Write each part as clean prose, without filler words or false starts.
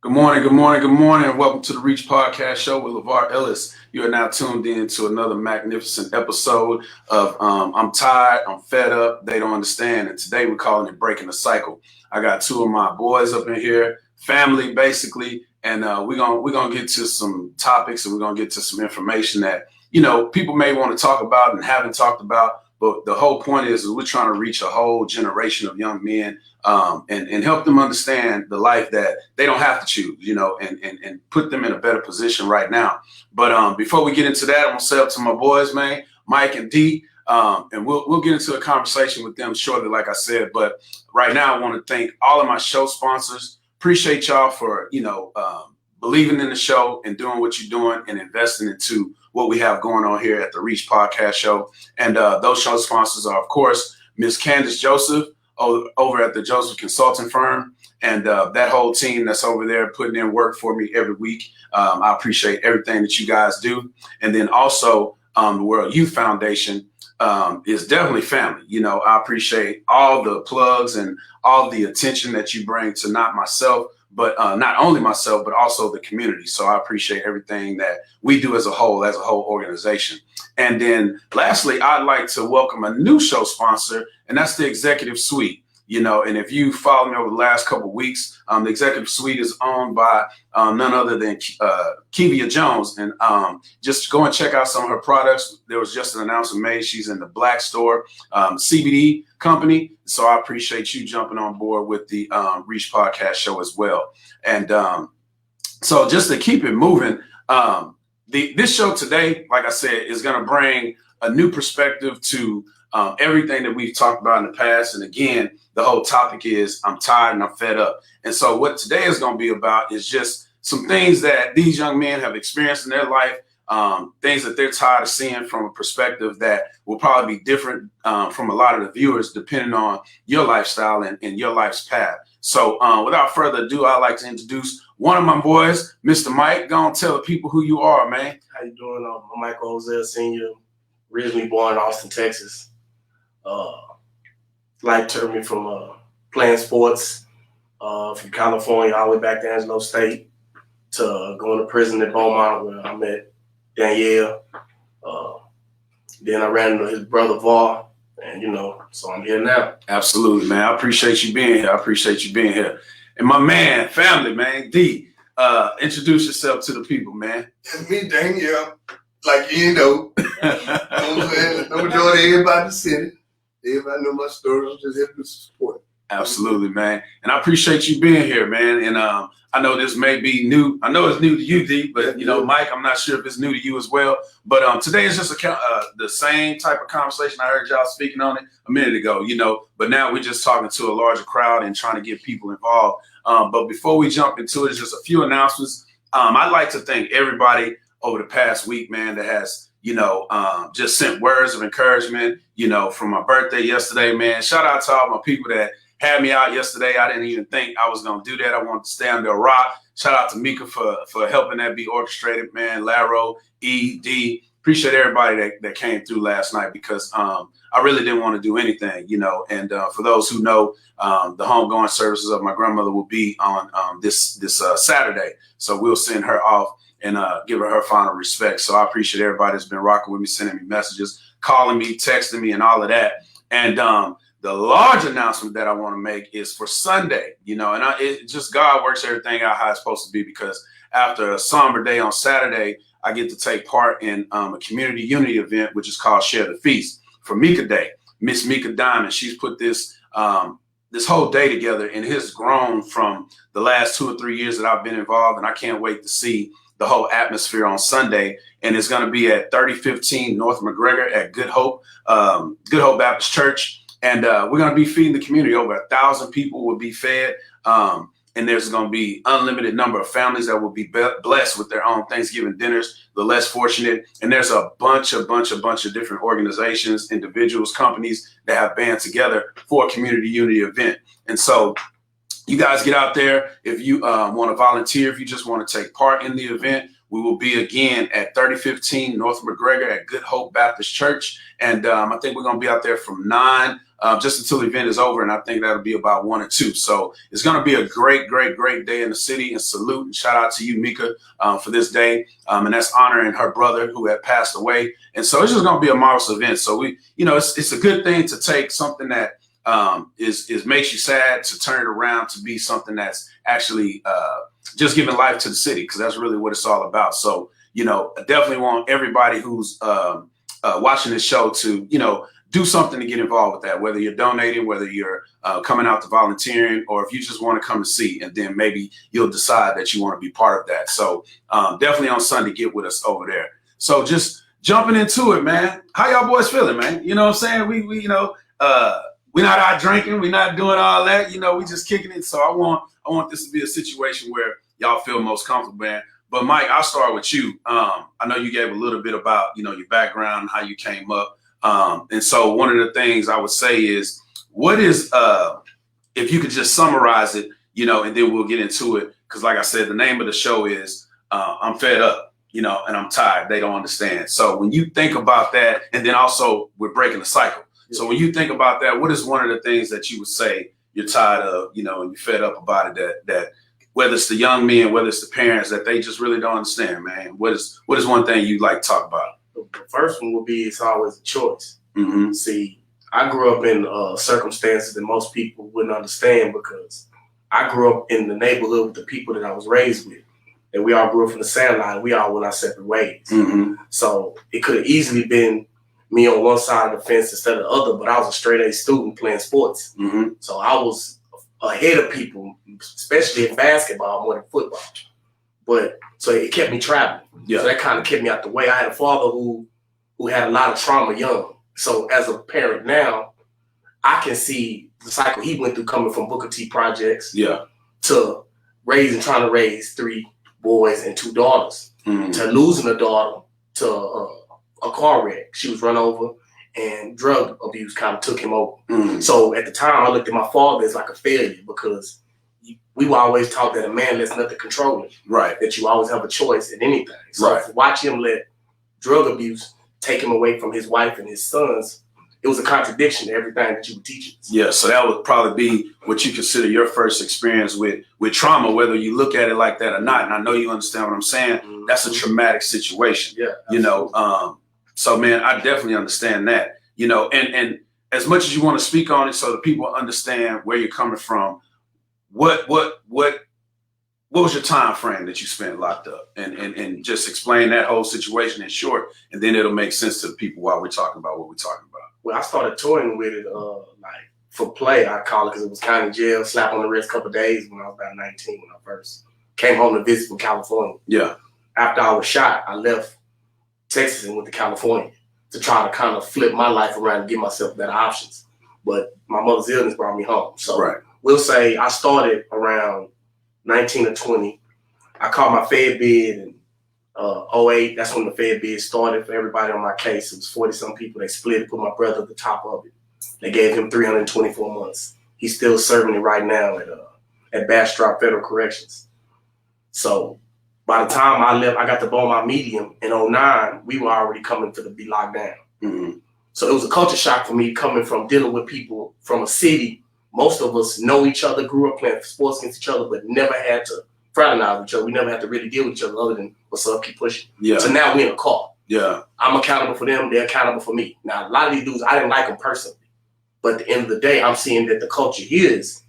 Good morning, good morning, good morning. Welcome to the Reach Podcast Show with LeVar Ellis. You are now tuned in to another magnificent episode of I'm Tired, I'm Fed Up, They Don't Understand. And today we're calling it Breaking the Cycle. I got two of my boys up in here, family basically, and we're gonna get to some topics and we're gonna get to some information that, people may want to talk about and haven't talked about. But the whole point is we're trying to reach a whole generation of young men and help them understand the life that they don't have to choose, and put them in a better position right now. But before we get into that, I'm gonna say up to my boys, man, Mike and D, and we'll get into a conversation with them shortly, like I said. But right now, I want to thank all of my show sponsors. Appreciate y'all for believing in the show and doing what you're doing and investing into what we have going on here at the Reach Podcast Show. And those show sponsors are, of course, Miss Candace Joseph over at the Joseph Consulting Firm, and that whole team that's over there putting in work for me every week. I appreciate everything that you guys do. And then also the World Youth Foundation is definitely family. I appreciate all the plugs and all the attention that you bring to not only myself, but also the community. So I appreciate everything that we do as a whole organization. And then lastly, I'd like to welcome a new show sponsor, and that's the Executive Suite. And if you follow me over the last couple of weeks, the Executive Suite is owned by none other than Kevia Jones. And just go and check out some of her products. There was just an announcement made. She's in the Black Store CBD company. So I appreciate you jumping on board with the Reach Podcast Show as well. And so just to keep it moving, this show today, like I said, is going to bring a new perspective to everything that we've talked about in the past. And again, the whole topic is I'm tired and I'm fed up. And so what today is going to be about is just some things that these young men have experienced in their life, things that they're tired of seeing from a perspective that will probably be different from a lot of the viewers, depending on your lifestyle and your life's path. So without further ado, I'd like to introduce one of my boys, Mr. Mike. Go and tell the people who you are, man. How you doing? I'm Michael HOSEA Sr., originally born in Austin, Texas. Life took me from playing sports from California all the way back to Angelo State to going to prison at Beaumont where I met DANYELL. Then I ran into his brother Var, and so I'm here now. Absolutely, man. I appreciate you being here. And my man, family, man, D, introduce yourself to the people, man. It's me, DANYELL. Like the majority of everybody in the city. Everybody know my story. I'm just here to support. Absolutely, man. And I appreciate you being here, man. And I know this may be new. I know it's new to you, D, but Mike, I'm not sure if it's new to you as well. But today is just the same type of conversation. I heard y'all speaking on it a minute ago, but now we're just talking to a larger crowd and trying to get people involved. But before we jump into it, just a few announcements. I'd like to thank everybody over the past week, man, that has just sent words of encouragement, from my birthday yesterday, man. Shout out to all my people that had me out yesterday. I didn't even think I was going to do that. I wanted to stay under a rock. Shout out to Mika for helping that be orchestrated, man. Laro, E, D. Appreciate everybody that came through last night because I really didn't want to do anything, And for those who know, the homegoing services of my grandmother will be on this Saturday. So we'll send her off and give her final respect. So I appreciate everybody that's been rocking with me, sending me messages, calling me, texting me, and all of that. And the large announcement that I want to make is for Sunday, and it just God works everything out how it's supposed to be, because after a somber day on Saturday, I get to take part in a community unity event, which is called Share the Feast for Mika Day. Miss Mika Diamond, she's put this whole day together, and it has grown from the last 2 or 3 years that I've been involved, and I can't wait to see the whole atmosphere on Sunday. And it's going to be at 3015 North McGregor at Good Hope Baptist Church. And we're going to be feeding the community. Over 1,000 people will be fed. And there's going to be unlimited number of families that will be blessed with their own Thanksgiving dinners, the less fortunate. And there's a bunch of different organizations, individuals, companies that have band together for a community unity event. And so you guys get out there. If you want to volunteer, if you just want to take part in the event, we will be again at 3015 North McGregor at Good Hope Baptist Church. And I think we're going to be out there from 9 just until the event is over, and I think that'll be about 1 or 2. So it's going to be a great, great, great day in the city. And salute and shout out to you, Mika, for this day, and that's honoring her brother who had passed away. And so it's just going to be a marvelous event. So we, it's a good thing to take something that is makes you sad to turn it around to be something that's actually just giving life to the city, because that's really what it's all about. So I definitely want everybody who's watching this show to do something to get involved with that, whether you're donating, whether you're coming out to volunteering, or if you just want to come to see, and then maybe you'll decide that you want to be part of that. So definitely on Sunday, get with us over there. So just jumping into it, man. How y'all boys feeling, man? You know what I'm saying? We're not out drinking. We're not doing all that. We just kicking it. So I want this to be a situation where y'all feel most comfortable, man. But Mike, I'll start with you. I know you gave a little bit about, your background, how you came up. And so one of the things I would say is, what is, if you could just summarize it, and then we'll get into it. Because like I said, the name of the show is I'm Fed Up, and I'm tired. They don't understand. So when you think about that, and then also we're breaking the cycle. So when you think about that, what is one of the things that you would say you're tired of, and you're fed up about it, that whether it's the young men, whether it's the parents, that they just really don't understand, man? What is one thing you'd like to talk about? The first one would be, it's always a choice. Mm-hmm. See, I grew up in circumstances that most people wouldn't understand, because I grew up in the neighborhood with the people that I was raised with. And we all grew up from the sand line. We all went our separate ways. Mm-hmm. So it could have easily been me on one side of the fence instead of the other, but I was a straight A student playing sports. Mm-hmm. So I was ahead of people, especially in basketball more than football. But so it kept me traveling. Yeah. So that kind of kept me out the way. I had a father who had a lot of trauma young. So as a parent now, I can see the cycle he went through coming from Booker T projects to trying to raise 3 boys and 2 daughters, to losing a daughter to a car wreck. She was run over, and drug abuse kind of took him over. So at the time, I looked at my father as like a failure, because we were always taught that a man lets nothing control him. Right. That you always have a choice in anything. So to watch him let drug abuse take him away from his wife and his sons, it was a contradiction to everything that you were teaching us. Yeah, so that would probably be what you consider your first experience with trauma, whether you look at it like that or not. And I know you understand what I'm saying. Mm-hmm. That's a traumatic situation. Yeah. Absolutely. So man, I definitely understand that. And as much as you want to speak on it, so that people understand where you're coming from, what was your time frame that you spent locked up, and just explain that whole situation in short, and then it'll make sense to the people while we're talking about what we're talking about. Well, I started touring with it like for play, I call it, because it was kind of jail, slap on the wrist, couple of days when I was about 19, when I first came home to visit from California. Yeah. After I was shot, I left Texas and went to California to try to kind of flip my life around and give myself better options. But my mother's illness brought me home. So we'll say I started around 19 or 20. I caught my Fed bid in 08. That's when the Fed bid started for everybody on my case. It was 40-some people. They split it, put my brother at the top of it. They gave him 324 months. He's still serving it right now at Bastrop Federal Corrections. So by the time I left, I got to Beaumont Medium in 09, we were already coming to be locked down. Mm-hmm. So it was a culture shock for me, coming from dealing with people from a city. Most of us know each other, grew up playing sports against each other, but never had to fraternize with each other. We never had to really deal with each other other than what's up, keep pushing. Yeah. So now we're in a car. Yeah. I'm accountable for them. They're accountable for me. Now, a lot of these dudes, I didn't like them personally. But at the end of the day, I'm seeing that the culture here is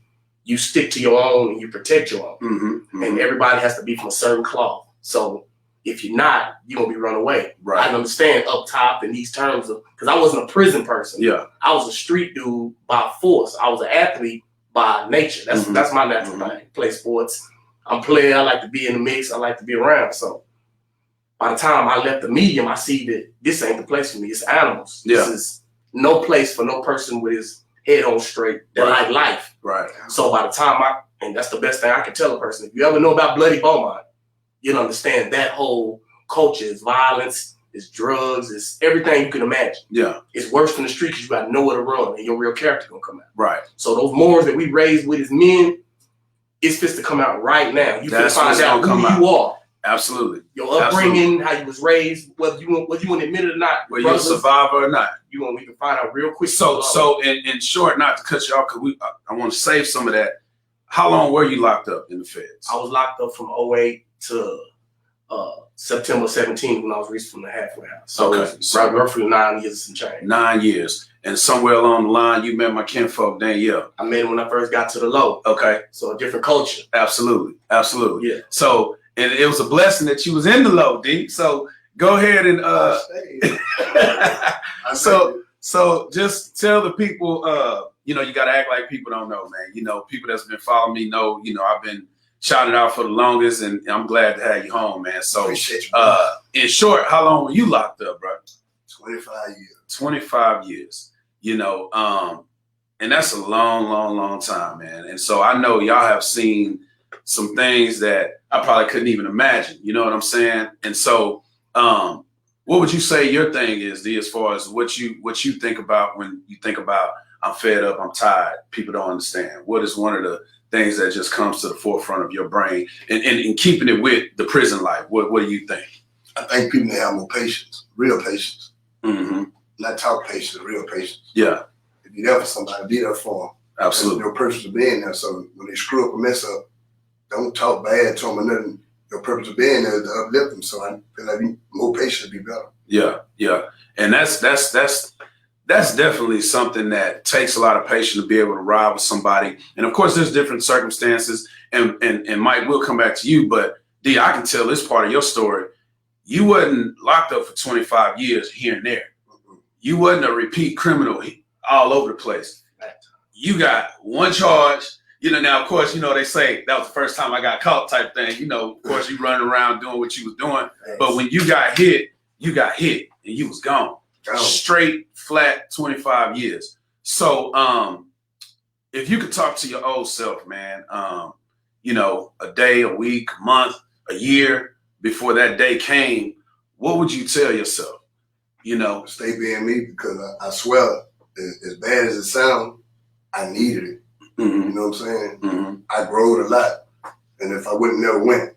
you stick to your own and you protect your own. Mm-hmm. Mm-hmm. And everybody has to be from a certain cloth. So if you're not, you're going to be run away. Right. I can understand up top in these terms of, because I wasn't a prison person. Yeah. I was a street dude by force. I was an athlete by nature. That's my natural thing. Play sports. I'm a player. I like to be in the mix. I like to be around. So by the time I left the medium, I see that this ain't the place for me. It's animals. Yeah. This is no place for no person with his head on straight that like life. Right. So by the time and that's the best thing I can tell a person. If you ever know about Bloody Beaumont, you'll understand that whole culture is violence, it's drugs, it's everything you can imagine. Yeah. It's worse than the street because you got nowhere to run and your real character gonna come out. Right. So those morals that we raised with as men, it's supposed to come out right now. You can find out who you are. Absolutely. Your upbringing, how you was raised, whether you want to admit it or not, whether you're a survivor or not. We can find out real quick. So in short, not to cut you off, because I want to save some of that. How long were you locked up in the feds? I was locked up from 2008 to September 17th when I was released from the halfway house. So roughly 9 years and change. 9 years. And somewhere along the line, you met my kinfolk, Danyell. I met him when I first got to the low. Okay. So a different culture. Absolutely. Yeah. So, and it was a blessing that you was in the low, D. So go ahead and so just tell the people, you got to act like people don't know, man. People that's been following me know, I've been shouting out for the longest, and I'm glad to have you home, man. So in short, how long were you locked up, bro? 25 years. 25 years. And that's a long time, man. And so I know y'all have seen some things that I probably couldn't even imagine. You know what I'm saying? And so what would you say your thing is, D, as far as what you think about when you think about I'm fed up, I'm tired, people don't understand? What is one of the things that just comes to the forefront of your brain and keeping it with the prison life? What do you think? I think people need to have more patience, real patience. Mm-hmm. Not talk patience, real patience. Yeah. If you're there for somebody, be there for them. Absolutely. Your purpose of being there. So when they screw up or mess up, don't talk bad to them or nothing. Your purpose of being there is to uplift them. So I feel like more patience would be better. Yeah. And that's definitely something that takes a lot of patience to be able to ride with somebody. And of course, there's different circumstances. And Mike, we'll come back to you. But D, I can tell this part of your story. You wasn't locked up for 25 years here and there. You wasn't a repeat criminal all over the place. You got one charge. Now, of course, they say that was the first time I got caught type thing. Of course, you running around doing what you was doing. But when you got hit and you was gone. Straight, flat 25 years. So if you could talk to your old self, man, a day, a week, a month, a year before that day came, what would you tell yourself? Stay being me, because I swear, as bad as it sounds, I needed it. Mm-hmm. You know what I'm saying? Mm-hmm. I growed a lot. And if I wouldn't never went,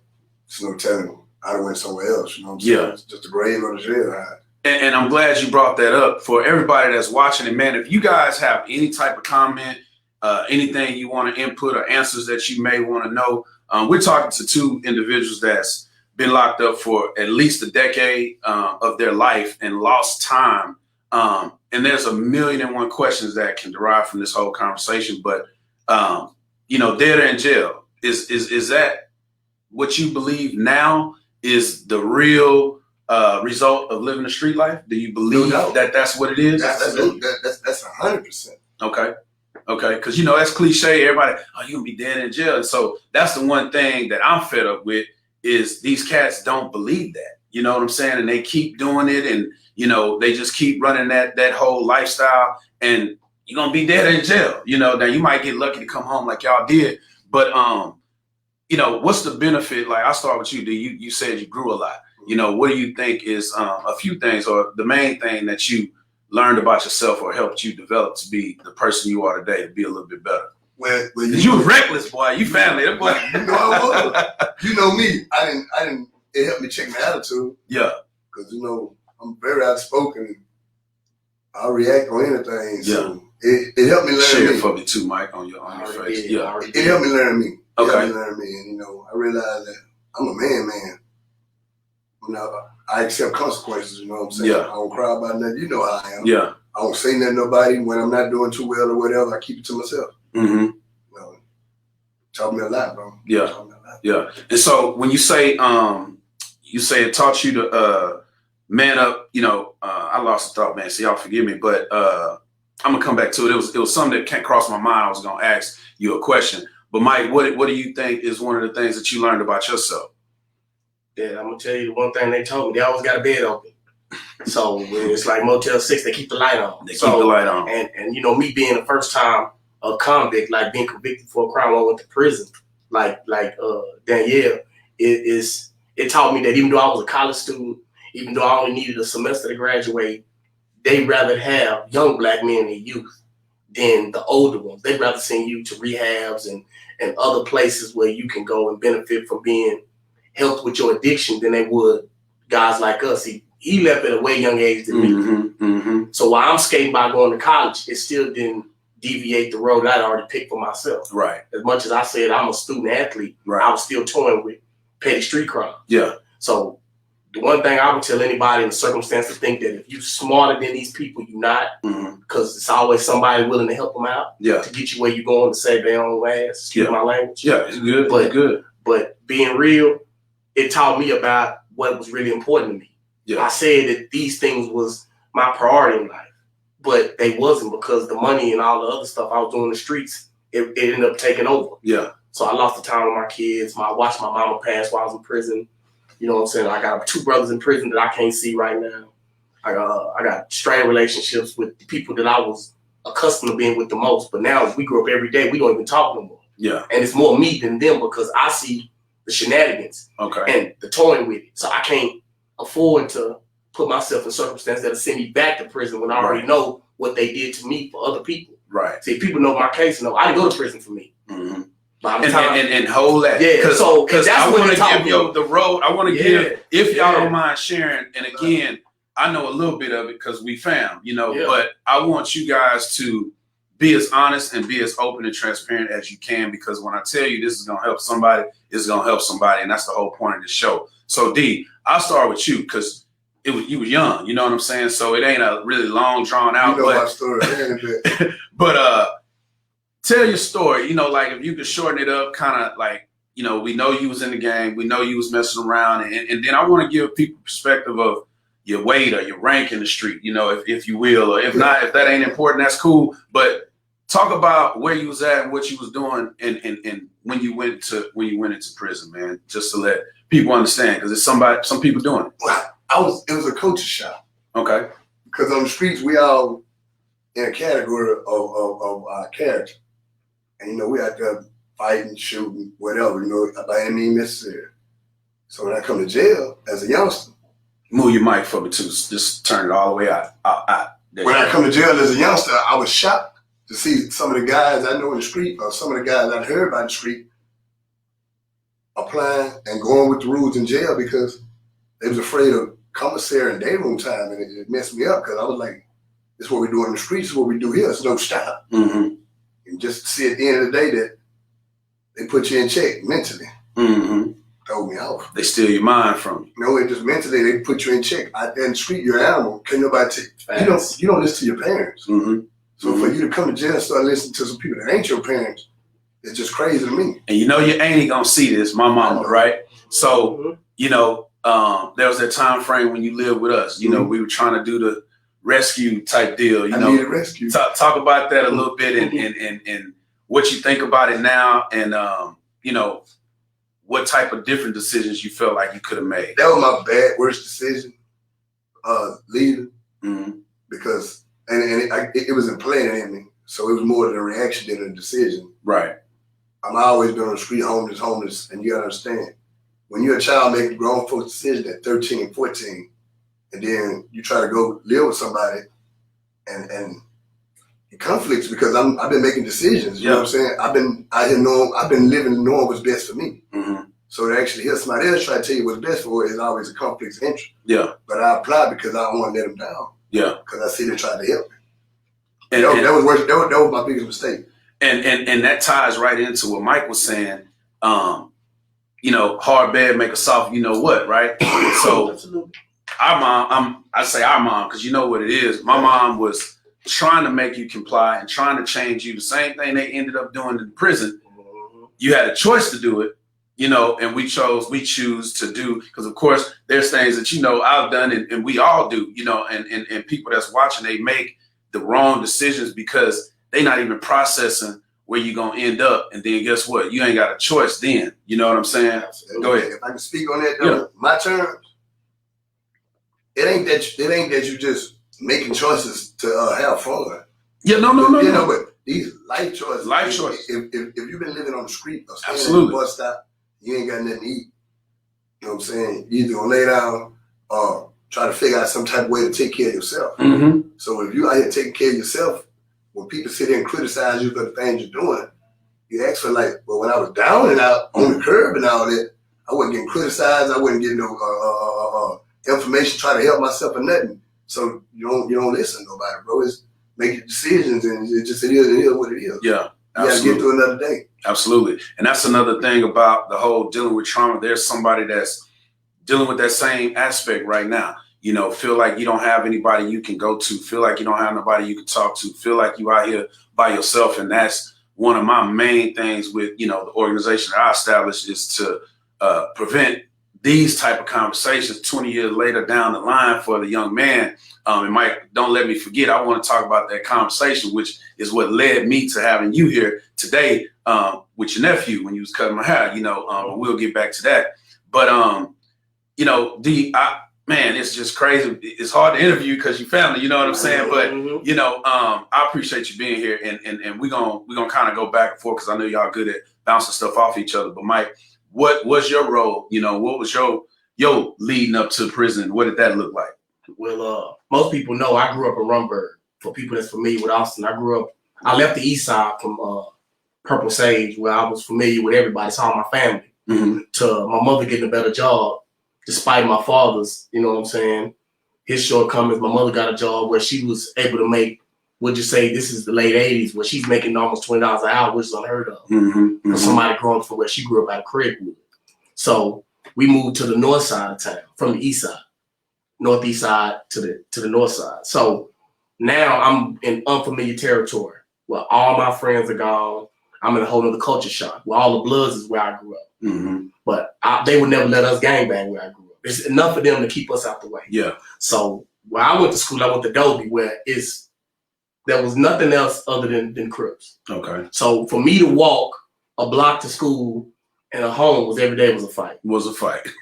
there's no telling me. I'd have went somewhere else. You know what I'm saying? It's just a grave on the jail. And I'm glad you brought that up for everybody that's watching. And man, if you guys have any type of comment, anything you want to input or answers that you may want to know, we're talking to two individuals that's been locked up for at least a decade of their life and lost time. And there's 1,000,001 questions that can derive from this whole conversation. But, dead or in jail, is that what you believe now is the real result of living a street life? Do you believe that that's what it is? That's 100%. Okay. Because, that's cliche. Everybody, you're going to be dead in jail. And so that's the one thing that I'm fed up with is these cats don't believe that. You know what I'm saying? And they keep doing it. And, they just keep running that whole lifestyle. And you're going to be dead in jail. Now you might get lucky to come home like y'all did. But, what's the benefit? Like, I'll start with you. You said you grew a lot. What do you think is a few things or the main thing that you learned about yourself or helped you develop to be the person you are today, to be a little bit better? Well, you was reckless, boy. You family, that boy. I was. You know me. I didn't. It helped me check my attitude. Yeah. Because I'm very outspoken. I'll react on anything. So it helped me learn. Share me. it for me too, Mike, on your face. Yeah. It helped me learn me. Okay. It helped me learn me, and I realized that I'm a man. I accept consequences. You know what I'm saying? Yeah. I don't cry about nothing. You know how I am. Yeah. I don't say nothing to nobody when I'm not doing too well or whatever. I keep it to myself. Mm-hmm. Taught me a lot, bro. Yeah. Yeah. And so when you say it taught you to man up, I lost the thought, man. So y'all forgive me, but I'm gonna come back to it. It was something that can't cross my mind. I was gonna ask you a question. But Mike, what do you think is one of the things that you learned about yourself? Yeah, I'm gonna tell you the one thing they told me. They always got a bed open. So when it's like Motel 6, they keep the light on. Keep the light on. And me being the first time a convict, like being convicted for a crime, I went to prison, like Danyell, it taught me that even though I was a college student, even though I only needed a semester to graduate, they'd rather have young black men and youth than the older ones. They'd rather send you to rehabs and other places where you can go and benefit from being helped with your addiction than they would guys like us. He left at a way young age than me. So while I'm skating by going to college, it still didn't deviate the road I'd already picked for myself. Right. As much as I said I'm a student athlete, I was still toying with petty street crime. Yeah. So the one thing I would tell anybody in the circumstance to think that if you're smarter than these people, you're not, because it's always somebody willing to help them out to get you where you're going to save their own ass. Excuse my language. Yeah, it's good. But, But being real, it taught me about what was really important to me. Yeah. I said that these things was my priority in life, but they wasn't, because the money and all the other stuff I was doing in the streets, it ended up taking over. Yeah. So I lost the time with my kids. I watched my mama pass while I was in prison. You know what I'm saying? I got 2 brothers in prison that I can't see right now. I got strained relationships with the people that I was accustomed to being with the most. But now as we grow up every day, we don't even talk no more. Yeah. And it's more me than them, because I see the shenanigans and the toying with it. So I can't afford to put myself in circumstances that'll send me back to prison when I already know what they did to me for other people. Right. See, people know my case. No, I didn't go to prison for me. By the time, and hold that. Yeah. Because I want to give you the road. I want to give, if y'all don't mind sharing. And again, I know a little bit of it because we found, but I want you guys to be as honest and be as open and transparent as you can, because when I tell you this is going to help somebody, it's going to help somebody. And that's the whole point of the show. So D, I'll start with you, because you were young, you know what I'm saying? So it ain't a really long drawn out. My story. But tell your story, like if you could shorten it up, kind of like, we know you was in the game, we know you was messing around. And then I want to give people perspective of your weight or your rank in the street, if you will, or if not, if that ain't important, that's cool. But talk about where you was at and what you was doing and when you went into prison, man, just to let people understand, because it's some people doing it. Well, it was a culture shock. Okay. Because on the streets, we all in a category of our character. And, we out there fighting, shooting, whatever, by any means necessary. So when I come to jail as a youngster. Move your mic for me too. Just turn it all the way out. When I come to jail as a youngster, I was shocked to see some of the guys I know in the street, or some of the guys I heard about in the street, applying and going with the rules in jail because they was afraid of commissary and day room time, and it messed me up, because I was like, this is what we do in the streets, this is what we do here, so don't stop. And just to see at the end of the day that they put you in check mentally. Throw me off. They steal your mind from you. No, it just mentally, they put you in check. Out there in the street, you're an animal. Can't nobody take you don't listen to your parents. So for you to come to jail and start listening to some people that ain't your parents, it's just crazy to me. And your auntie gonna see this, my mama, right? So, there was that time frame when you lived with us. We were trying to do the rescue type deal. I needed rescue. Talk about that a little bit and what you think about it now, and what type of different decisions you felt like you could have made. That was my worst decision, leaving, because it was implanted in me. So it was more than a reaction than a decision. Right. I'm always been on the street, homeless, and you gotta understand, when you're a child making a grown folks decision at 13, 14, and then you try to go live with somebody, and it conflicts, because I've been making decisions. You know what I'm saying? I've been out here I've been living knowing what's best for me. So to actually hear somebody else try to tell you what's best for it is always a conflict of interest. Yeah. But I applied because I don't want to let them down. Yeah. Because I see them trying to help me. And that was worse. That was my biggest mistake. And that ties right into what Mike was saying. Hard bed make a soft, right? So absolutely. Our mom, I say our mom because you know what it is. My mom was trying to make you comply and trying to change you. The same thing they ended up doing in prison. You had a choice to do it, and we choose to do, because of course there's things that I've done and we all do, and people that's watching, they make the wrong decisions because they not even processing where you're gonna end up, and then guess what? You ain't got a choice then. You know what I'm saying? Absolutely. Go ahead. If I can speak on that though, my terms, it ain't that you just making choices to have fun. Yeah, no. But these life choices. If you've been living on the street or standing at the bus stop, you ain't got nothing to eat. You know what I'm saying? You either gonna lay down or try to figure out some type of way to take care of yourself. So if you out here taking care of yourself, when people sit there and criticize you for the things you're doing, you ask for when I was down and out on the curb and all that, I wasn't getting criticized. I wasn't getting no information trying to help myself or nothing. So you don't listen to nobody, bro. It's make your decisions, and it is what it is. Yeah, you got to get through another day. Absolutely, and that's another thing about the whole dealing with trauma. There's somebody that's dealing with that same aspect right now. You know, feel like you don't have anybody you can go to. Feel like you don't have nobody you can talk to. Feel like you out here by yourself, and that's one of my main things with the organization that I established is to prevent these type of conversations 20 years later down the line for the young man. And Mike, don't let me forget, I want to talk about that conversation, which is what led me to having you here today with your nephew when you was cutting my hair. We'll get back to that. But, man, it's just crazy. It's hard to interview because you're family, you know what I'm saying? But, I appreciate you being here. And we're gonna kind of go back and forth because I know y'all good at bouncing stuff off each other. But, Mike, what was your role? What was your leading up to prison? What did that look like? Well, most people know I grew up in Rumberg. For people that's familiar with Austin, I left the east side from Purple Sage, where I was familiar with everybody, saw my family, to my mother getting a better job, despite my father's, his shortcomings. My mother got a job where she was able to make, would you say this is the late 80s, where she's making almost $20 an hour, which is unheard of for somebody growing up from where she grew up out of Craigwood. So we moved to the north side of town from the east side, northeast side to the north side. So now I'm in unfamiliar territory where all my friends are gone. I'm in a whole other culture shock where all the Bloods is where I grew up. But they would never let us gangbang where I grew up. It's enough for them to keep us out the way. Yeah. So where I went to school, I went to Dobie, where there was nothing else other than Crips. Okay. So for me to walk a block to school and a home every day was a fight.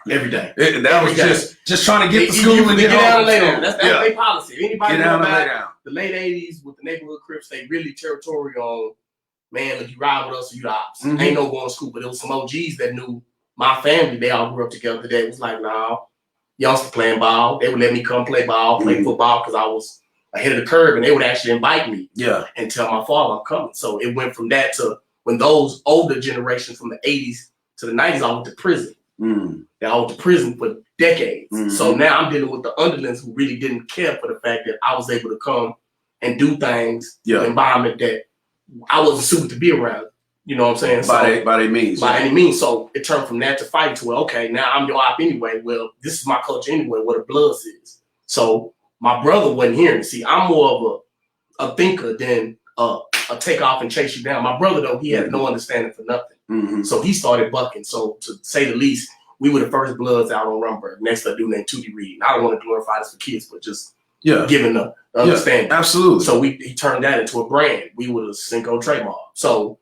Every day. That was just trying to get to school and get down and lay down. That's their policy. Anybody get know down and lay about down. The late 80s with the neighborhood Crips, they really territorial on, man, if you ride with us or you the ops. Ain't no going to school. But there was some OGs that knew my family. They all grew up together. They was like, nah, youngsters playing ball. They would let me come play ball, play football, because I was ahead of the curve, and they would actually invite me and tell my father I'm coming. So it went from that to when those older generations from the 80s to the 90s all went to prison. They all went to prison for decades. So now I'm dealing with the underlings who really didn't care for the fact that I was able to come and do things in an environment that I wasn't suited to be around. You know what I'm saying? By any means. By any means. So it turned from that to fighting to, okay, now I'm your op anyway. Well, this is my culture anyway, what the Bloods is. So my brother wasn't hearing it. See, I'm more of a thinker than a take off and chase you down. My brother, though, he had no understanding for nothing. So he started bucking. So to say the least, we were the first Bloods out on Rumberg. Next to a dude named Tootie Reed. And I don't want to glorify this for kids, but just giving the understanding. Absolutely. So he turned that into a brand. We were the Cinco trademark. So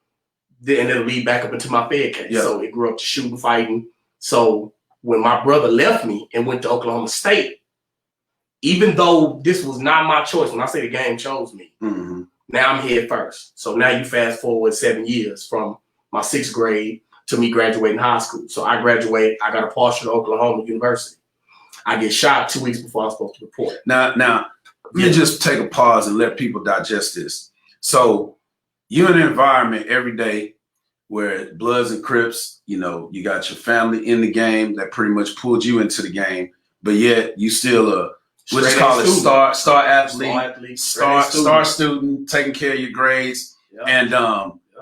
then it'll lead back up into my Fed case. So it grew up to shooting, fighting. So when my brother left me and went to Oklahoma State, even though this was not my choice, when I say the game chose me, now I'm head first. So now you fast forward 7 years from my 6th grade to me graduating high school. So I graduate, I got a partial to Oklahoma University. I get shot 2 weeks before I was supposed to report. Now, let me just take a pause and let people digest this. So you're in an environment every day where Bloods and Crips, you got your family in the game that pretty much pulled you into the game, but yet you still let's call it star athlete, star student, taking care of your grades and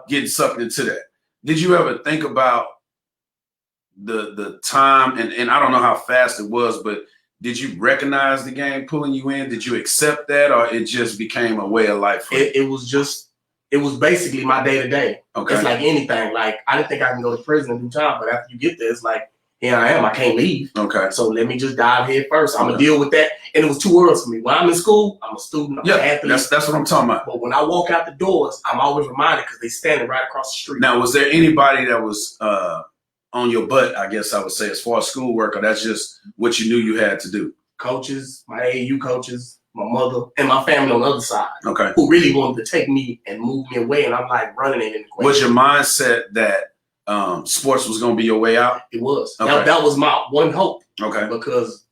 getting sucked into that. Did you ever think about the time and I don't know how fast it was, but did you recognize the game pulling you in? Did you accept that, or it just became a way of life for you? It was basically my day to day. Okay. It's like anything. Like I didn't think I can go to prison and do time, but after you get there, it's like, here I am. I can't leave. Okay. So let me just dive head first. I'm gonna deal with that. And it was 2 worlds for me. When I'm in school, I'm a student. I'm an athlete. That's what I'm talking about. But when I walk out the doors, I'm always reminded because they standing right across the street. Now, was there anybody that was on your butt? I guess I would say, as far as schoolwork, or that's just what you knew you had to do? Coaches, my AAU coaches, my mother, and my family on the other side. Okay. Who really wanted to take me and move me away, and I'm like running it in the question. Was your mindset that sports was going to be your way out? It was. Okay. That was my one hope. Okay. Because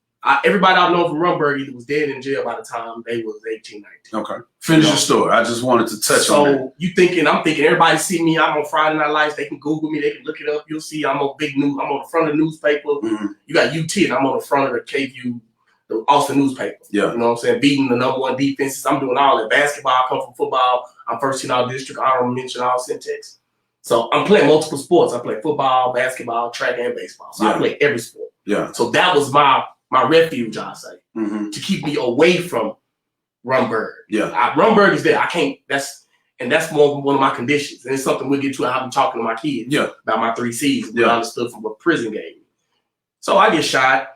Everybody I know from Rumberg either was dead in jail by the time they was 18, 19. Okay. Finish your story. I just wanted to touch on that. So I'm thinking everybody see me, I'm on Friday Night Lights, they can Google me, they can look it up. You'll see I'm on big news, I'm on the front of the newspaper. You got UT and I'm on the front of the KVU, the Austin newspaper. Yeah. You know what I'm saying? Beating the #1 defenses. I'm doing all that. Basketball, I come from football. I'm first team all district, honorable mention, all Syntex. So I'm playing multiple sports. I play football, basketball, track, and baseball. So I play every sport. Yeah. So that was my refuge, I say, to keep me away from Rumberg. Yeah. Rumberg is there. I can't, that's more one of my conditions. And it's something we'll get to how I'm talking to my kids about my 3 C's. What I understood from what prison gave me. So I get shot.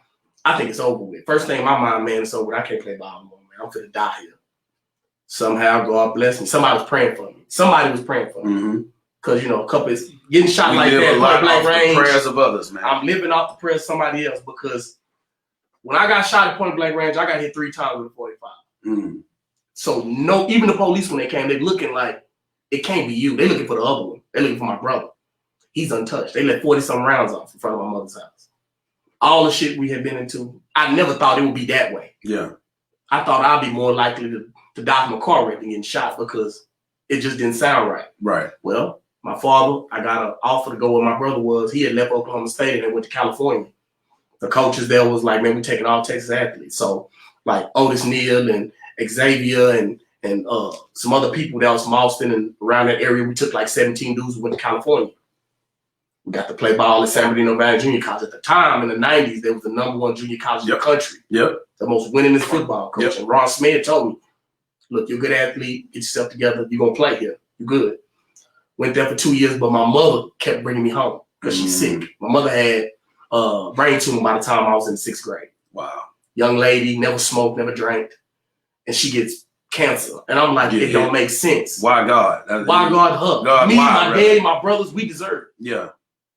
I think it's over with. First thing in my mind, man, it's over with. I can't play ball anymore, man. I'm finna die here. Somehow, God bless me. Somebody was praying for me. Somebody was praying for me. Because, you know, a couple is getting shot like that. Point blank range. Prayers of others, man. I'm living off the prayers of somebody else because when I got shot at point blank range, I got hit 3 times with a 45. So even the police, when they came, they looking like it can't be you. They looking for the other one. They looking for my brother. He's untouched. They let 40-some rounds off in front of my mother's house. All the shit we had been into, I never thought it would be that way. Yeah. I thought I'd be more likely to die from a car wreck than getting shot because it just didn't sound right. Right. Well, my father, I got an offer to go where my brother was. He had left Oklahoma State and went to California. The coaches there was like, man, we taking all Texas athletes. So like Otis Neal and Xavier and some other people that was from Austin and around that area, we took like 17 dudes who went to California. We got to play ball at San Bernardino Valley Junior College. At the time, in the 90s, there was the #1 junior college in the country. Yep. The most winningest football coach. And Ron Smith told me, look, you're a good athlete. Get yourself together. You're going to play here. You're good. Went there for 2 years, but my mother kept bringing me home because she's sick. My mother had brain tumor by the time I was in the 6th grade. Wow. Young lady, never smoked, never drank. And she gets cancer. And I'm like, it don't make sense. Why God? Why God her? God, me, my daddy, my brothers, we deserve it. Yeah.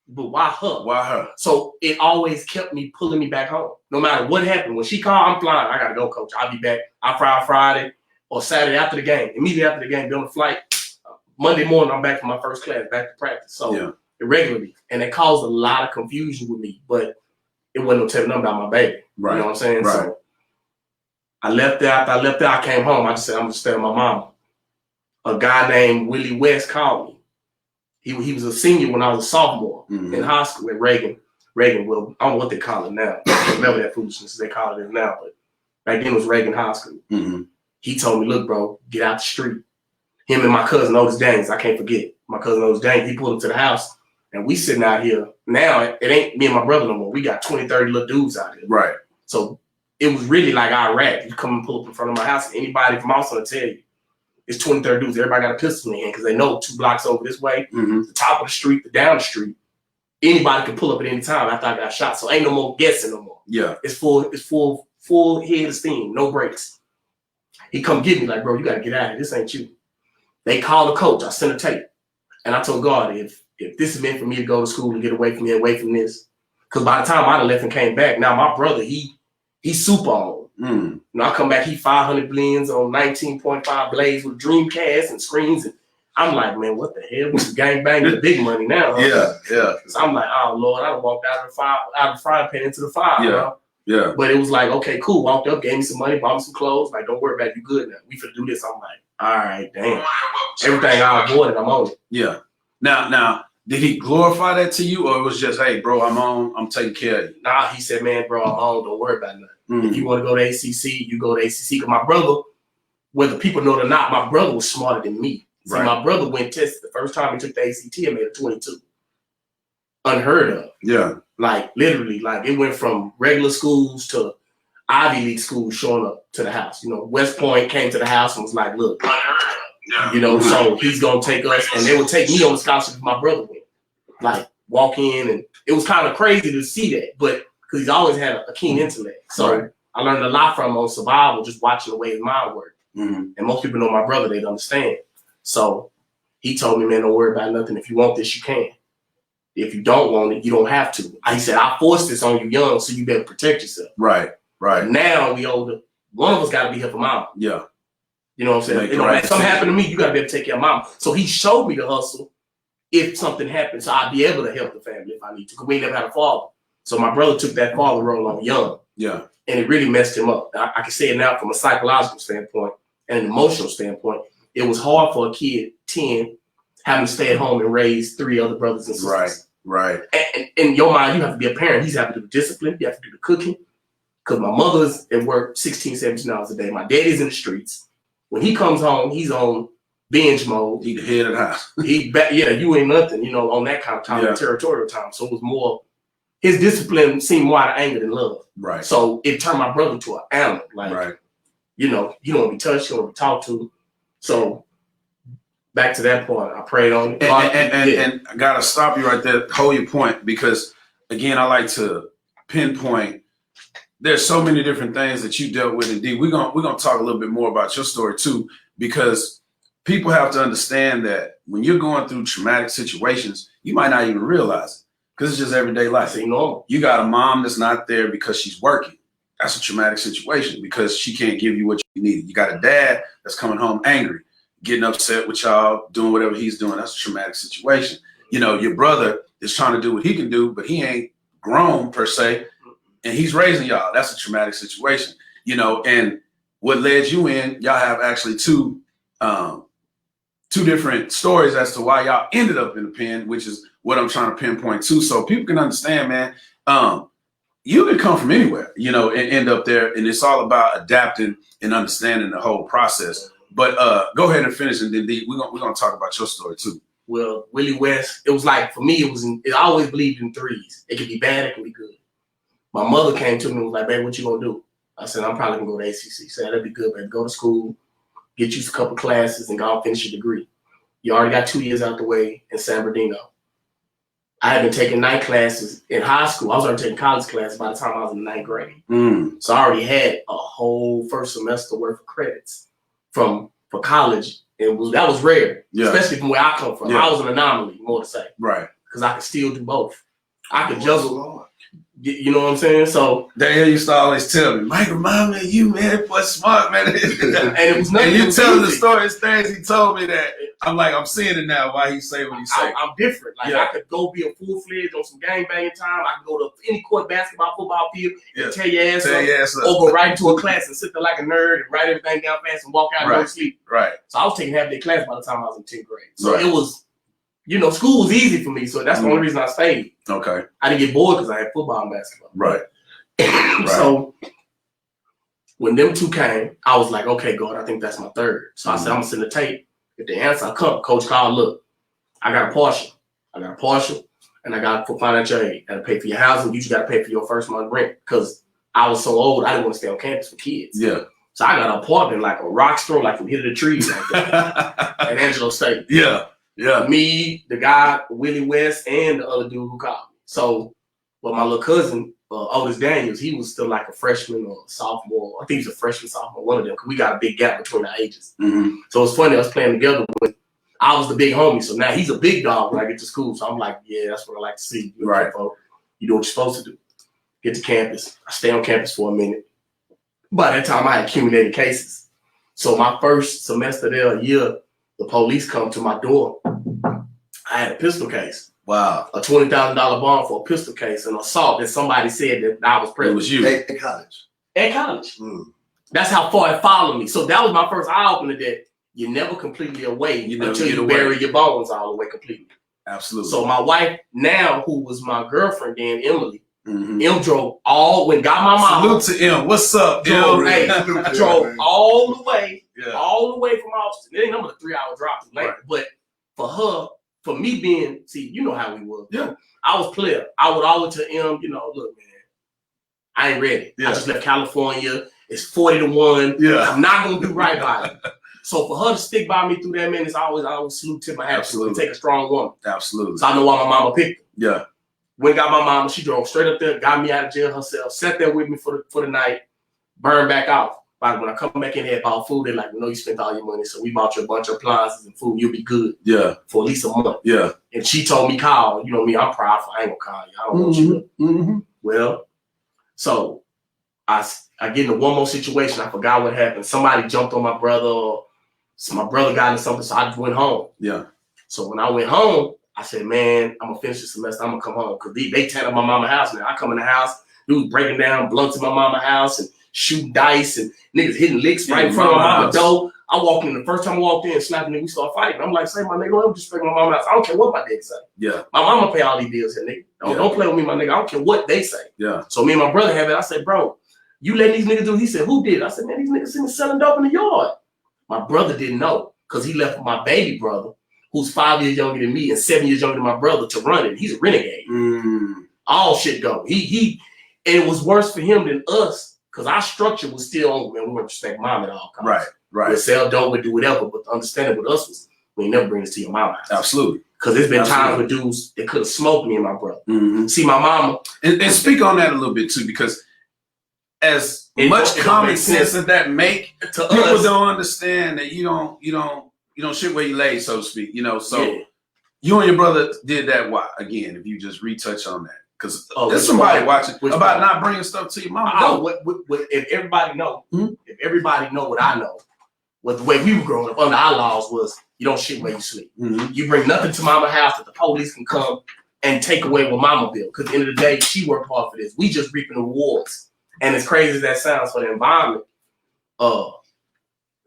But why her? Why her? So it always kept me pulling me back home. No matter what happened. When she called, I'm flying. I got to go, coach. I'll be back. I'll fly Friday or Saturday after the game. Immediately after the game, be on the flight. Monday morning, I'm back for my first class, back to practice. So irregularly. And it caused a lot of confusion with me. But it wasn't no telling them about my baby. Right. You know what I'm saying? Right. So I left there. After I left there, I came home. I just said, I'm going to stay with my mama. A guy named Willie West called me. He was a senior when I was a sophomore in high school at Reagan. Well, I don't know what they call it now. I don't remember that foolishness they call it now, but back then it was Reagan High School. He told me, look, bro, get out the street. Him and my cousin Otis Daniels, I can't forget. My cousin Otis Daniels, he pulled him to the house, and we sitting out here. Now, it ain't me and my brother no more. We got 20, 30 little dudes out here. Right. So it was really like Iraq. You come and pull up in front of my house, and anybody from Austin will tell you, it's 20, 30 dudes. Everybody got a pistol in hand because they know 2 blocks over this way, the top of the street, the down the street. Anybody can pull up at any time after I got shot. So ain't no more guessing no more. Yeah. It's full head of steam, no brakes. He come get me like, bro, you got to get out of here. This ain't you. They called the coach. I sent a tape. And I told God, if this is meant for me to go to school and get away from this, because by the time I left and came back, now my brother, he's super on. You know, I come back, he 500 blends on 19.5 blades with Dreamcast and screens. And I'm like, man, what the hell? We gang bang the big money now. Huh? Yeah. So I'm like, oh, Lord, I done walked out of the frying pan into the fire. Bro. Yeah. But it was like, okay, cool. Walked up, gave me some money, bought me some clothes. Like, don't worry about it. You good now. We finna do this. I'm like, all right, damn. Everything I avoided, I'm on it. Yeah. Now, did he glorify that to you, or it was just, hey, bro, I'm on, I'm taking care of you? Nah, he said, man, bro, I'm on, don't worry about nothing. If you want to go to ACC, you go to ACC. Because my brother, whether people know it or not, my brother was smarter than me. See, my brother went tested. The first time he took the ACT and made a 22. Unheard of. Yeah. Like, literally, like, it went from regular schools to Ivy League schools showing up to the house. You know, West Point came to the house and was like, look, you know, so he's going to take us. And they would take me on the scholarship if my brother went. Like, walk in. And it was kind of crazy to see that. But because he's always had a keen intellect. So I learned a lot from him on survival, just watching the way his mind worked. And most people know my brother, they'd understand. So he told me, man, don't worry about nothing. If you want this, you can. If you don't want it, you don't have to. He said, I forced this on you young, so you better protect yourself. Right. Now we older. One of us got to be here for mama. Yeah. You know what I'm saying? If something happened to me, you got to be able to take care of mama. So he showed me the hustle if something happened, so I'd be able to help the family if I need to, because we ain't never had a father. So my brother took that father role on young. Yeah. And it really messed him up. I can say it now from a psychological standpoint and an emotional standpoint. It was hard for a kid, 10, having to stay at home and raise 3 other brothers and sisters. Right. And in your mind, you have to be a parent. He's having to do the discipline. You have to do the cooking. Because my mother's at work 16, 17 hours a day. My daddy's in the streets. When he comes home, he's on binge mode. He the head of the house. You ain't nothing, on that kind of time, territorial time. So it was more, his discipline seemed more out of anger than love. Right. So it turned my brother to an animal. Like, he don't want to be touched, he don't want to be talked to. So back to that point, I prayed on it. And I gotta stop you right there, hold your point, because again, I like to pinpoint. There's so many different things that you dealt with. Indeed, we're gonna talk a little bit more about your story too, because people have to understand that when you're going through traumatic situations, you might not even realize it because it's just everyday life. You got a mom that's not there because she's working. That's a traumatic situation because she can't give you what you need. You got a dad that's coming home angry, getting upset with y'all, doing whatever he's doing. That's a traumatic situation. Your brother is trying to do what he can do, but he ain't grown per se, and he's raising y'all. That's a traumatic situation. And what led you in, y'all have actually two different stories as to why y'all ended up in the pen, which is what I'm trying to pinpoint too. So people can understand, man, you can come from anywhere, and end up there. And it's all about adapting and understanding the whole process. But go ahead and finish, and then we're gonna talk about your story too. Well, Willie West, it was like, for me, I always believed in threes. It could be bad, it could be good. My mother came to me and was like, baby, what you gonna do? I said, I'm probably gonna go to ACC. She said, that'd be good, baby. Go to school, get you a couple classes, and go and finish your degree. You already got 2 years out the way in San Bernardino. I had been taking night classes in high school. I was already taking college classes by the time I was in the 9th grade. So I already had a whole first semester worth of credits for college. And that was rare, especially from where I come from. I was an anomaly, more to say. Right. Because I could still do both. I could juggle. You know what I'm saying? So Daniel used to always tell me, Mike, remind me of you, man. Boy, smart, man. And it was nothing. And you telling the story, things he told me that I'm seeing it now. Why he say what he say? I'm different. I could go be a full-fledged on some gang banging time. I could go to any court, basketball, football field, and tear your ass up, or go right into a class and sit there like a nerd and write everything down fast and walk out and go to sleep. Right. So I was taking half day class by the time I was in 10th grade. So it was, school was easy for me. So that's the only reason I stayed. Okay. I didn't get bored because I had football and basketball. Right. So when them two came, I was like, okay, God, I think that's my third. So I said, I'm going to send a tape. If the answer come, coach called, look, I got a partial, and I got for financial aid. I got to pay for your housing. You just got to pay for your first month rent because I was so old, I didn't want to stay on campus for kids. Yeah. So I got an apartment like a rock store, like from here to the trees like that, at Angelo State. Yeah. Yeah. Me, the guy, Willie West, and the other dude who called me. So, but my little cousin, oldest Daniels, he was still like a freshman or sophomore. I think he was a freshman, sophomore, one of them, because we got a big gap between our ages. So it's funny, us playing together when I was the big homie. So now he's a big dog when I get to school. So I'm like, yeah, that's what I like to see. Right. You do what you're supposed to do. Get to campus. I stay on campus for a minute. By that time, I had accumulated cases. So my first semester there, a year, the police come to my door. I had a pistol case. Wow. A $20,000 bond for a pistol case, an assault that somebody said that I was present. It was you. At college. At college. That's how far it followed me. So that was my first eye-opener that you're never completely away until you bury your bones all the way completely. Absolutely. So my wife now, who was my girlfriend then, Emily, M drove got my mom. Salute to M. What's up, drove, M? Hey, drove all the way from Austin. It ain't number a 3-hour drive to Atlanta. But for her, for me being, you know how we were. Yeah. I was clear. I would always tell M, look, man, I ain't ready. I just left California. It's 40-1. Yeah. I'm not gonna do right by it. So for her to stick by me through that, man, I always salute to my hat and take a strong woman. Absolutely. So I know why my mama picked her. Yeah. Went got my mama. She drove straight up there, got me out of jail herself, sat there with me for the night, burned back out. But when I come back in here about food, they're like, we know you spent all your money, so we bought you a bunch of appliances and food. You'll be good. Yeah. For at least a month. Yeah. And she told me, call. You know me, I'm prideful. I ain't gonna call you. I don't want you. Well, so I get into one more situation. I forgot what happened. Somebody jumped on my brother, or so my brother got into something, so I just went home. Yeah. So when I went home, I said, man, I'm gonna finish the semester. I'm gonna come home because they tear up my mama's house now. I come in the house, Dudes breaking down blunts in my mama's house and shooting dice and niggas hitting licks right in front of my mama's door. I walked in, the first time I walked in, slapping nigga, we start fighting. I'm like, say, my nigga, don't disrespect my mama's house. I don't care what my nigga say. Yeah. My mama pay all these bills here, nigga. Don't play with me, my nigga. I don't care what they say. Yeah. So me and my brother have it. I said, bro, you letting these niggas do it? He said, who did? I said, man, these niggas sitting selling dope in the yard. My brother didn't know because he left my baby brother, who's 5 years younger than me and 7 years younger than my brother, to run it. He's a renegade. All shit go. And it was worse for him than us because our structure was still on, man, we wouldn't respect mom at all costs. Right. We'd sell dope, we'd do whatever, but the understanding with us was we never bring this to your mama house. Absolutely. Because there's been times with dudes that could have smoked me and my brother. See, my mama. And speak on that a little bit too, because as much common sense as that make to people us, don't understand that you don't shit where you lay, so to speak. You know, so you and your brother did that. Why? Again, if you just retouch on that, because there's somebody watching about not bringing stuff to your mama. If everybody know, if everybody know what I know, what the way we were growing up under our laws was, you don't shit where you sleep. You bring nothing to mama's house that the police can come and take away what mama built. Because at the end of the day, she worked hard for this. We just reaping the rewards. And as crazy as that sounds for the environment,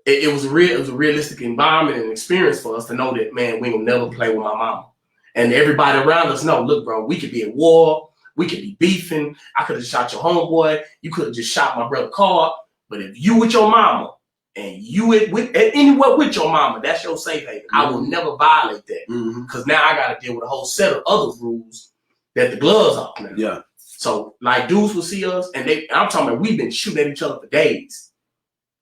it was a realistic environment and experience for us to know that, man, we will never play with my mama. And everybody around us know, look, bro, we could be at war, we could be beefing. I could have shot your homeboy, you could have just shot my brother Carl. But if you with your mama and you anywhere with your mama, that's your safe haven. I will never violate that. Because now I got to deal with a whole set of other rules that the gloves off now. Yeah. So like dudes will see us and I'm talking about, we've been shooting at each other for days.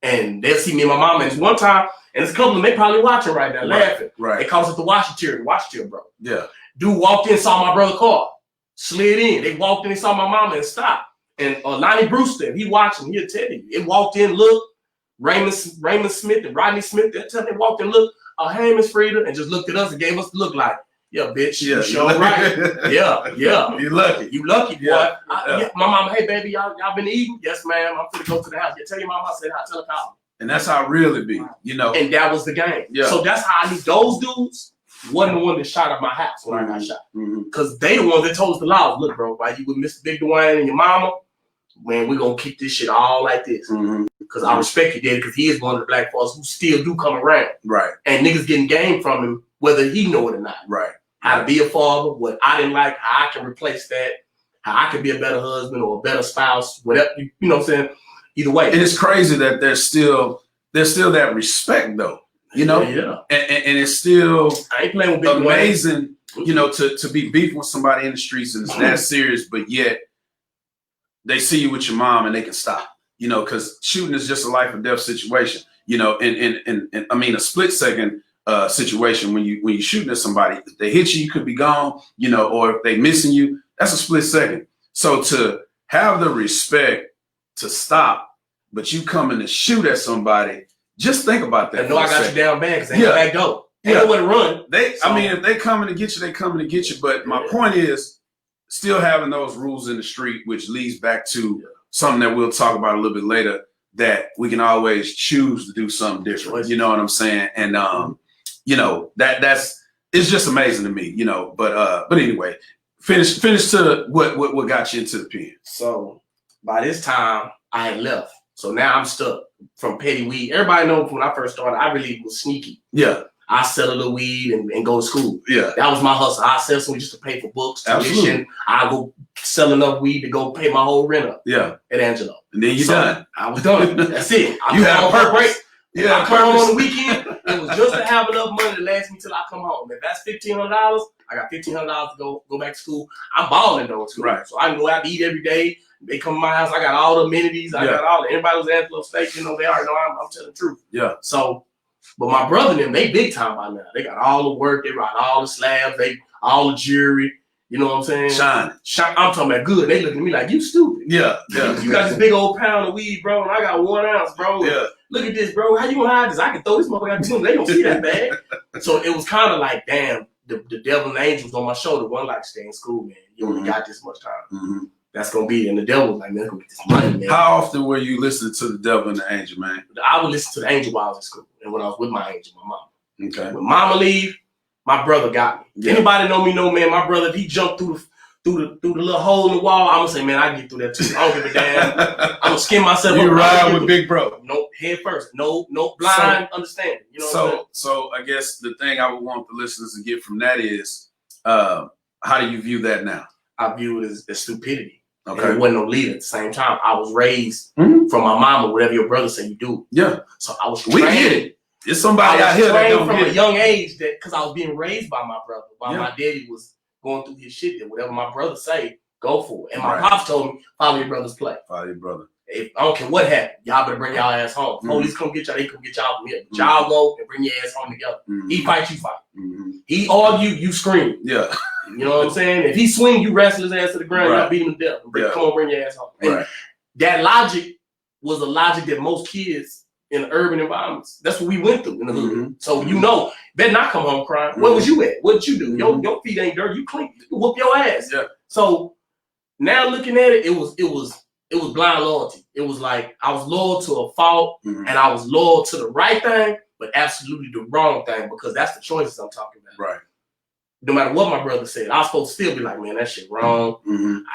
And they'll see me and my mama. And it's one time, and it's a couple of them, they probably watching right now, laughing. Right. They call us at the Washington, bro. Yeah. Dude walked in, saw my brother car, slid in. They walked in, they saw my mama and stopped. And Lonnie Brewster, he watching, he'll tell you. It walked in, looked, Raymond Smith and Rodney Smith, they walked in, looked, hey, Miss Frida, and just looked at us and gave us the look like, yeah, bitch, you sure right. Yeah. You lucky, boy. My mama, hey, baby, y'all been eating? Yes, ma'am. I'm finna go to the house. Yeah, tell your mama I said hi. Tell her call. And that's how it really be, you know. And that was the game. Yeah. So that's how I knew those dudes wasn't the one that shot at my house when I got shot. Because they the ones that told us the laws. Look, bro, why you with Mr. Big Dwayne and your mama, man, we're going to keep this shit all like this. Because I respect you, daddy, because he is one of the black folks who still do come around. Right. And niggas getting game from him, whether he know it or not. Right. How to be a father, what I didn't like, how I can replace that, how I can be a better husband or a better spouse, whatever, you know what I'm saying? Either way. And it's crazy that there's still that respect though, you know? Yeah. And it's still I ain't playing with big amazing, you know, to be beefing with somebody in the streets and it's that serious, but yet they see you with your mom and they can stop, you know, because shooting is just a life or death situation, you know, and I mean a split second situation when you shooting at somebody, if they hit you, you could be gone, you know, or if they missing you, that's a split second. So to have the respect to stop, but you coming to shoot at somebody, just think about that. I know I got you down bad because they ain't back door. They know where to run. I mean, if they coming to get you, they coming to get you. But my point is still having those rules in the street, which leads back to something that we'll talk about a little bit later, that we can always choose to do something different. You know what I'm saying? And you know, it's just amazing to me, you know. But anyway, finish to what got you into the pen. So by this time I had left. So now I'm stuck from petty weed. Everybody knows when I first started, I really was sneaky. Yeah. I sell a little weed and go to school. Yeah. That was my hustle. I sell some just to pay for books, tuition. I go sell enough weed to go pay my whole rent up. Yeah. At Angelo. And then you're done. I was done. That's it. You have a purpose. Yeah, I come home on the weekend. It was just to have enough money to last me till I come home. If that's $1,500, I got $1,500 to go back to school. I'm balling though too. Right. So I can go out to eat every day. They come to my house. I got all the amenities. I got all the everybody was at Angelo State. You know, they already know I'm telling the truth. Yeah. So, but my brother and them, they big time by now. They got all the work. They ride all the slabs. They all the jewelry. You know what I'm saying? Shine. I'm talking about good. They looking at me like, you stupid. Yeah. You got this big old pound of weed, bro, and I got 1 ounce, bro. Yeah. Look at this, bro. How you gonna hide this? I can throw this motherfucker out to them. They don't see that bad. So it was kind of like, damn, the devil and the angels on my shoulder. One like, stay in school, man. You only got this much time. That's gonna be it. And the devil was like, man, go get this money, man. How often were you listening to the devil and the angel, man? I would listen to the angel while I was in school, and when I was with my angel, my mom. Okay. When mama leave, my brother got me. Yeah. Anybody know me, man. My brother, if he jumped through through the little hole in the wall, I'm gonna say, man, I can get through that too. I don't give a damn. I'm gonna skin myself You up. ride with big bro. No, head first. No blind understanding. You know so I guess the thing I would want the listeners to get from that is, how do you view that now? I view it as stupidity. Okay. And it wasn't no leader at the same time. I was raised from my mama, whatever your brother said you do. Yeah. So I was We get it. It's somebody out here that don't from get a it. young age that because I was being raised by my brother, while my daddy was going through his shit, that whatever my brother say, go for it. And my pops told me, follow your brother's play. Follow your brother. If I don't care what happened, y'all better bring y'all ass home. Police come get y'all, they come get y'all from here. But y'all go and bring your ass home together. He fight, you fight. He argue, you scream. Yeah. You know what I'm saying? If he swing, you wrestle his ass to the ground, y'all beat him to death. Come on, bring your ass home. And that logic was the logic that most kids in urban environments, that's what we went through in the hood. So you know, better not come home crying. Where was you at? What did you do? Your feet ain't dirty. You clean. You whoop your ass. Yeah. So now looking at it, it was blind loyalty. It was like I was loyal to a fault and I was loyal to the right thing, but absolutely the wrong thing because that's the choices I'm talking about. Right. No matter what my brother said, I was supposed to still be like, man, that shit wrong.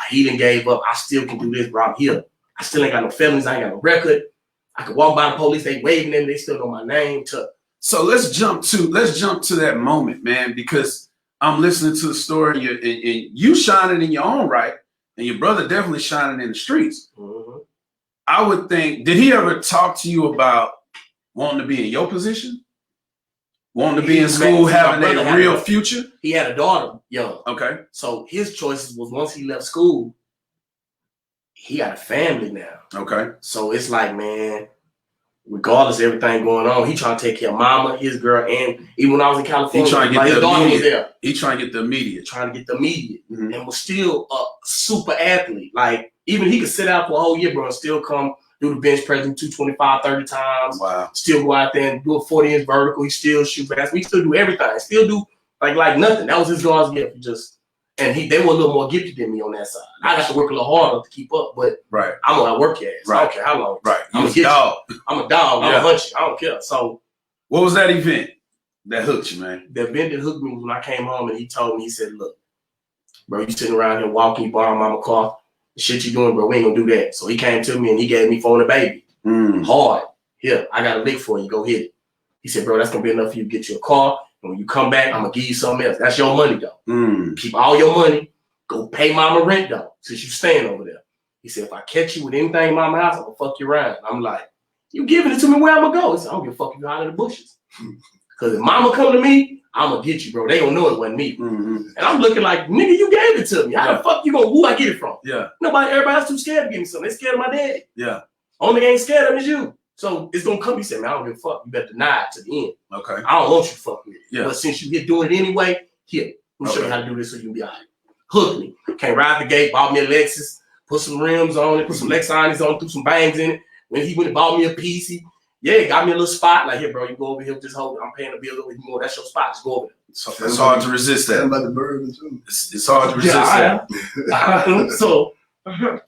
He done gave up. I still can do this, bro. I'm here. I still ain't got no felonies. I ain't got no record. I could walk by the police. They waving them. They still know my name. So let's jump to that moment, man, because I'm listening to the story and you shining in your own right, and your brother definitely shining in the streets. I would think, did he ever talk to you about wanting to be in your position? Wanting to be in school, having a real future? He had a daughter, young. Okay. So his choices was once he left school, he got a family now. Okay. So it's like, man, regardless of everything going on, he trying to take care of mama, his girl, and even when I was in California, he trying to get his daughter was there. He trying to get the immediate. Trying to get the immediate. And was still a super athlete. Like, even he could sit out for a whole year, bro, and still come do the bench press 225, 30 times. Wow. Still go out there and do a 40-inch vertical. He still shoot fast. We still do everything. Still do like nothing. That was his God's gift. And they were a little more gifted than me on that side. I got to work a little harder to keep up, but I'm gonna work your ass. Right. I don't care how long. Right. I'm a dog. I'm a dog. I'm a hunch. I don't care. So, what was that event that hooked you, man? The event that hooked me was when I came home and he told me, he said, "Look, bro, you sitting around here walking, you borrowing mama car. The shit you doing, bro, we ain't gonna do that." So he came to me and he gave me phone a baby. Hard. Here, I got a lick for you. Go hit it. He said, "Bro, that's gonna be enough for you to get you a car. And when you come back, I'm gonna give you something else. That's your money, though. Keep all your money. Go pay mama rent, though, since you staying over there." He said, "If I catch you with anything in mama house, I'm gonna fuck you around." I'm like, "You giving it to me where I'm gonna go?" He said, "I don't give a fuck if you out of the bushes. Because if mama come to me, I'm gonna get you, bro. They gonna know it wasn't me." And I'm looking like, "Nigga, you gave it to me. How the fuck you gonna, who I get it from?" Yeah. Everybody else too scared to give me something. They scared of my daddy. Yeah. Only ain't scared of him is you. So it's gonna come. He said, "Man, I don't give a fuck. You better deny it to the end. Okay. I don't want you to fuck with it. Yeah. But since you here doing it anyway, here, let me show you how to do this so you can be all right." Hooked me. Came right the gate, bought me a Lexus, put some rims on it, put some Lexines on, threw some bangs in it. When he went and bought me a piece, he got me a little spot. Like, "Here, bro, you go over here, just hold it. I'm paying the bill over. You go, that's your spot. Just go over there." So it's hard to resist that. About the bourbon too. It's hard to resist that.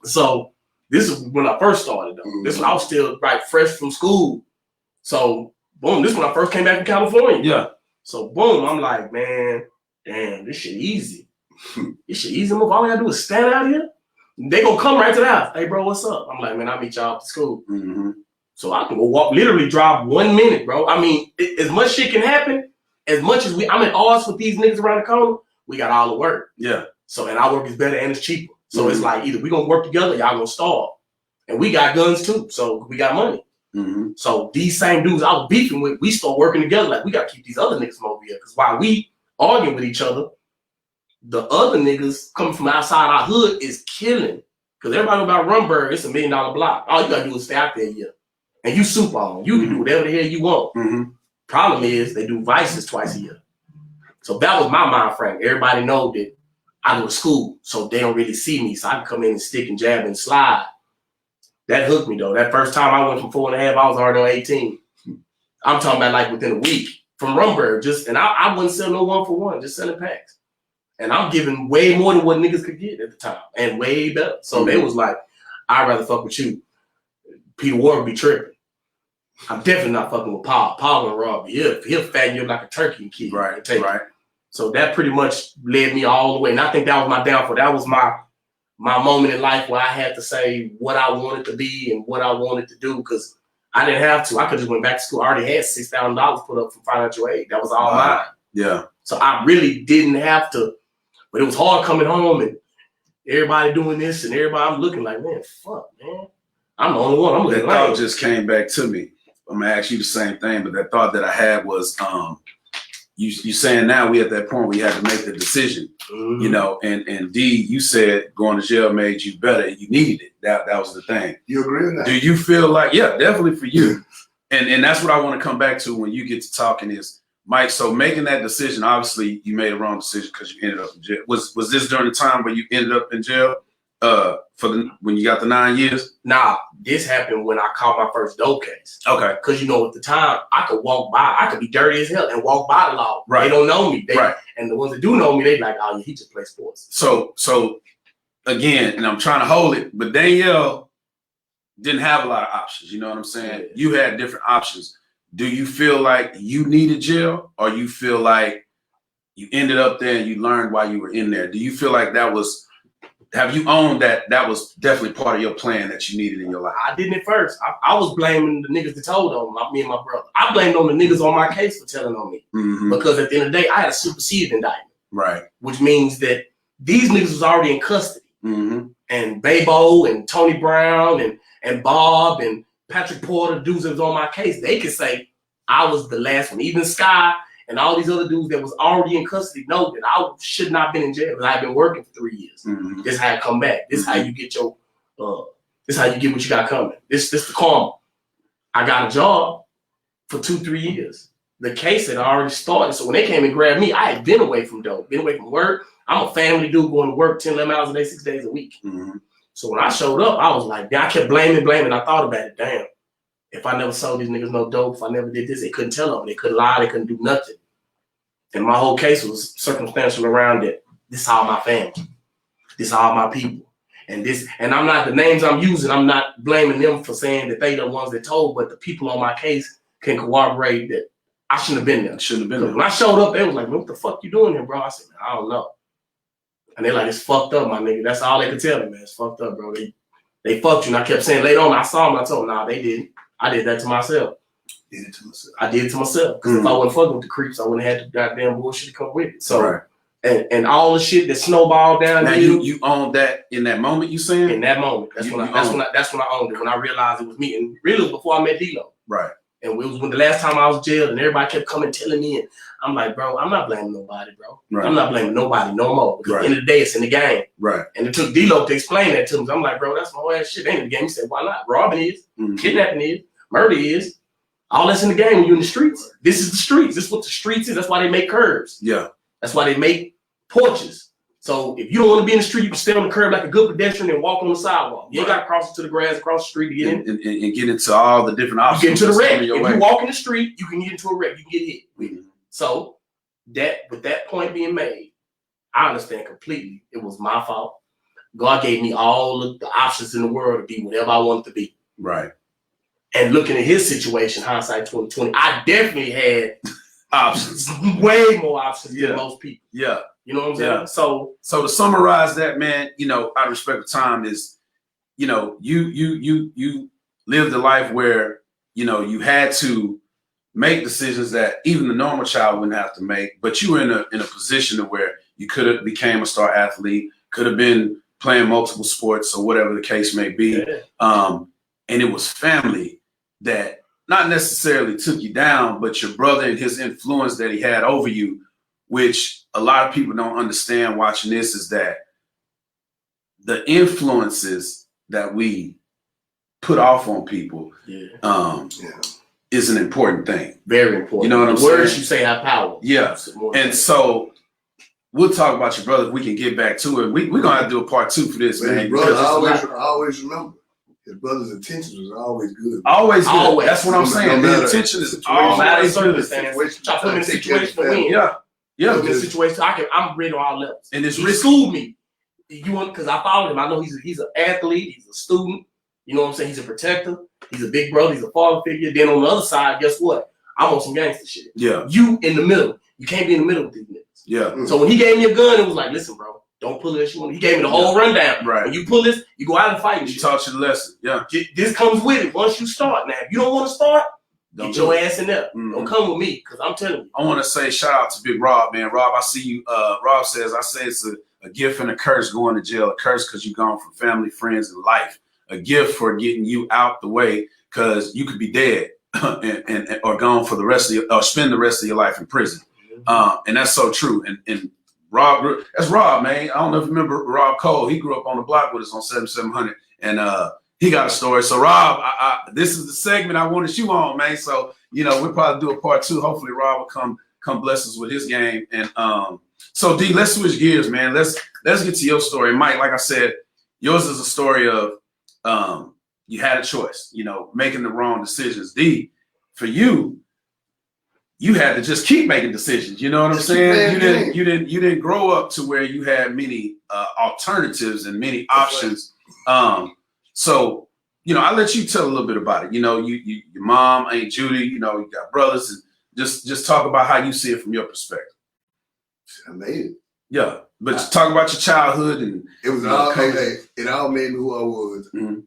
So this is when I first started, though. This when I was still fresh from school. So boom, this when I first came back from California. Yeah. So boom, I'm like, man, damn, this shit easy. This shit easy. Move. All I gotta do is stand out here. They gonna come right to the house. "Hey, bro, what's up?" I'm like, "Man, I'll meet y'all after school." So I can go walk, literally drive 1 minute, bro. I mean, as much shit can happen, as much as I'm at odds with these niggas around the corner, we got all the work. Yeah. So, and our work is better and it's cheaper. So it's like, either we gonna work together, y'all gonna starve. And we got guns too, so we got money. So these same dudes I was beefing with, we start working together. Like, we gotta keep these other niggas from over here. Because while we arguing with each other, the other niggas coming from outside our hood is killing. Because everybody know about Rumberg, it's $1 million block. All you gotta do is stay out there, and you super on. You can do whatever the hell you want. Problem is, they do vices twice a year. So that was my mind frame. Everybody know that I go to school, so they don't really see me. So I can come in and stick and jab and slide. That hooked me, though. That first time I went from 4.5, I was already on 18. I'm talking about like within a week from Rumberg. And I wouldn't sell no 1-for-1, just selling packs. And I'm giving way more than what niggas could get at the time, and way better. So they was like, "I'd rather fuck with you. Peter Ward be tripping. I'm definitely not fucking with Paul. Paul and Robbie. He'll fatten you up like a turkey and kid." Right. So that pretty much led me all the way. And I think that was my downfall. That was my moment in life where I had to say what I wanted to be and what I wanted to do, because I didn't have to. I could just went back to school. I already had $6,000 put up from financial aid. That was all mine. Yeah. So I really didn't have to. But it was hard coming home and everybody doing this and everybody, I'm looking like, man, fuck, man. I'm the only one. I'm looking that thought just came back to me. I'm gonna ask you the same thing, but that thought that I had was, you saying now we at that point where you had to make the decision, you know, and D, you said going to jail made you better. You needed it. That was the thing. You agree with that? Do you feel like, yeah, definitely for you. And that's what I want to come back to when you get to talking is, Mike, so making that decision, obviously you made a wrong decision because you ended up in jail. Was this during the time where you ended up in jail when you got the 9 years? Nah, this happened when I caught my first dope case. Okay. Because, you know, at the time, I could walk by. I could be dirty as hell and walk by the law. Right. They don't know me. Right. And the ones that do know me, they like, oh, yeah, he just plays sports. So again, and I'm trying to hold it, but Danielle didn't have a lot of options. You know what I'm saying? Yeah. You had different options. Do you feel like you needed jail, or you feel like you ended up there and you learned while you were in there? Do you feel like have you owned that was definitely part of your plan that you needed in your life? I didn't at first. I was blaming the niggas that told on me and my brother. I blamed on the niggas on my case for telling on me. Because at the end of the day, I had a superseded indictment. Right. Which means that these niggas was already in custody. And Babo and Tony Brown and Bob and Patrick Porter, dudes that was on my case, they could say I was the last one. Even Sky and all these other dudes that was already in custody know that I should not have been in jail, because I've been working for 3 years. This is how I come back. This is how you get your this is how you get what you got coming. This the karma. I got a job for 2-3 years. The case had already started. So when they came and grabbed me, I had been away from dope, been away from work. I'm a family dude going to work 10, 11 hours a day, 6 days a week. So when I showed up, I was like, I kept blaming. I thought about it. Damn, if I never sold these niggas no dope, if I never did this, they couldn't tell them. They couldn't lie. They couldn't do nothing. And my whole case was circumstantial around it. This is all my family. This is all my people. And I'm not, the names I'm using, I'm not blaming them for saying that they the ones that told, but the people on my case can corroborate that I shouldn't have been there. Shouldn't have been there. When I showed up, they was like, what the fuck you doing here, bro? I said, man, I don't know. And they're like, it's fucked up, my nigga. That's all they could tell me, man. It's fucked up, bro. They fucked you. And I kept saying later on, I saw them. I told them, nah, they didn't. I did that to myself. I did it to myself. Because if I wasn't fucking with the creeps, I wouldn't have had the goddamn bullshit to come with it. So, and all the shit that snowballed down there. You owned that in that moment, you saying? In that moment. That's when I owned it. When I realized it was me. And really, it was before I met D-Lo. Right. And it was when the last time I was jailed and everybody kept coming telling me, and I'm like, bro, I'm not blaming nobody, bro. Right. I'm not blaming nobody no more. Because at the end of the day, it's in the game. Right. And it took D-Lo to explain that to me. I'm like, bro, that's my whole ass shit. Ain't in the game. He said, why not? Robbing is, kidnapping is, murder is. All that's in the game when you're in the streets. This is the streets. This is what the streets is. That's why they make curbs. Yeah. That's why they make porches. So if you don't want to be in the street, you can stay on the curb like a good pedestrian and walk on the sidewalk. You ain't got to cross it to the grass, across the street to get in. And get into all the different options. You get into the wreck. If you walk in the street, you can get into a wreck. You can get hit. So with that point being made, I understand completely. It was my fault. God gave me all of the options in the world to be whatever I wanted to be. Right. And looking at his situation, hindsight 2020, I definitely had options, way more options than most people. Yeah. You know what I'm saying? So to summarize that, man, you know, out of respect for time is, you know, you lived a life where, you know, you had to make decisions that even the normal child wouldn't have to make, but you were in a position to where you could have became a star athlete, could have been playing multiple sports or whatever the case may be. Yeah. And it was family that not necessarily took you down, but your brother and his influence that he had over you, which a lot of people don't understand watching this, is that the influences that we put off on people is an important thing. Very important. You know what I'm saying? Words you say have power. Yeah. And so we'll talk about your brother if we can get back to it. We're going to have to do a part 2 for this, man. Brother, I always remember. His brother's intention was always good. Always good. Always. That's what I'm saying. The intention is always good. Try to put me in a situation to win. Yeah. Yeah. In a situation, I'm ready on all levels. And it's risky. Schooled me. Because I followed him. I know he's an athlete. He's a student. You know what I'm saying? He's a protector. He's a big brother. He's a father figure. Then on the other side, guess what? I'm on some gangster shit. Yeah. You in the middle. You can't be in the middle with these niggas. Yeah. So when he gave me a gun, it was like, listen, bro, don't pull this shit. He gave me the whole rundown. Right. When you pull this, you go out and fight. He taught you the lesson. Yeah. This comes with it. Once you start, now, if you don't want to start, get your ass in there. Don't come with me, because I'm telling you. I want to say shout out to Big Rob, man. Rob, I see you. Rob says, I say it's a gift and a curse going to jail. A curse because you're gone from family, friends, and life. A gift for getting you out the way because you could be dead and or gone for the rest of or spend the rest of your life in prison. And that's so true. And Rob, that's Rob, man. I don't know if you remember Rob Cole. He grew up on the block with us on 7700, and he got a story. So Rob, this is the segment I wanted you on, man. So we'll probably do a part 2. Hopefully Rob will come bless us with his game. And so D, let's switch gears, man. Let's get to your story, Mike. Like I said, yours is a story of you had a choice, making the wrong decisions. D, for you had to just keep making decisions. You know what I'm saying? You didn't grow up to where you had many alternatives and many options. So I'll let you tell a little bit about it. Your mom, Aunt Judy, you got brothers, and just talk about how you see it from your perspective. I made it. Yeah, but talk about your childhood and it was all. It all made me who I was, and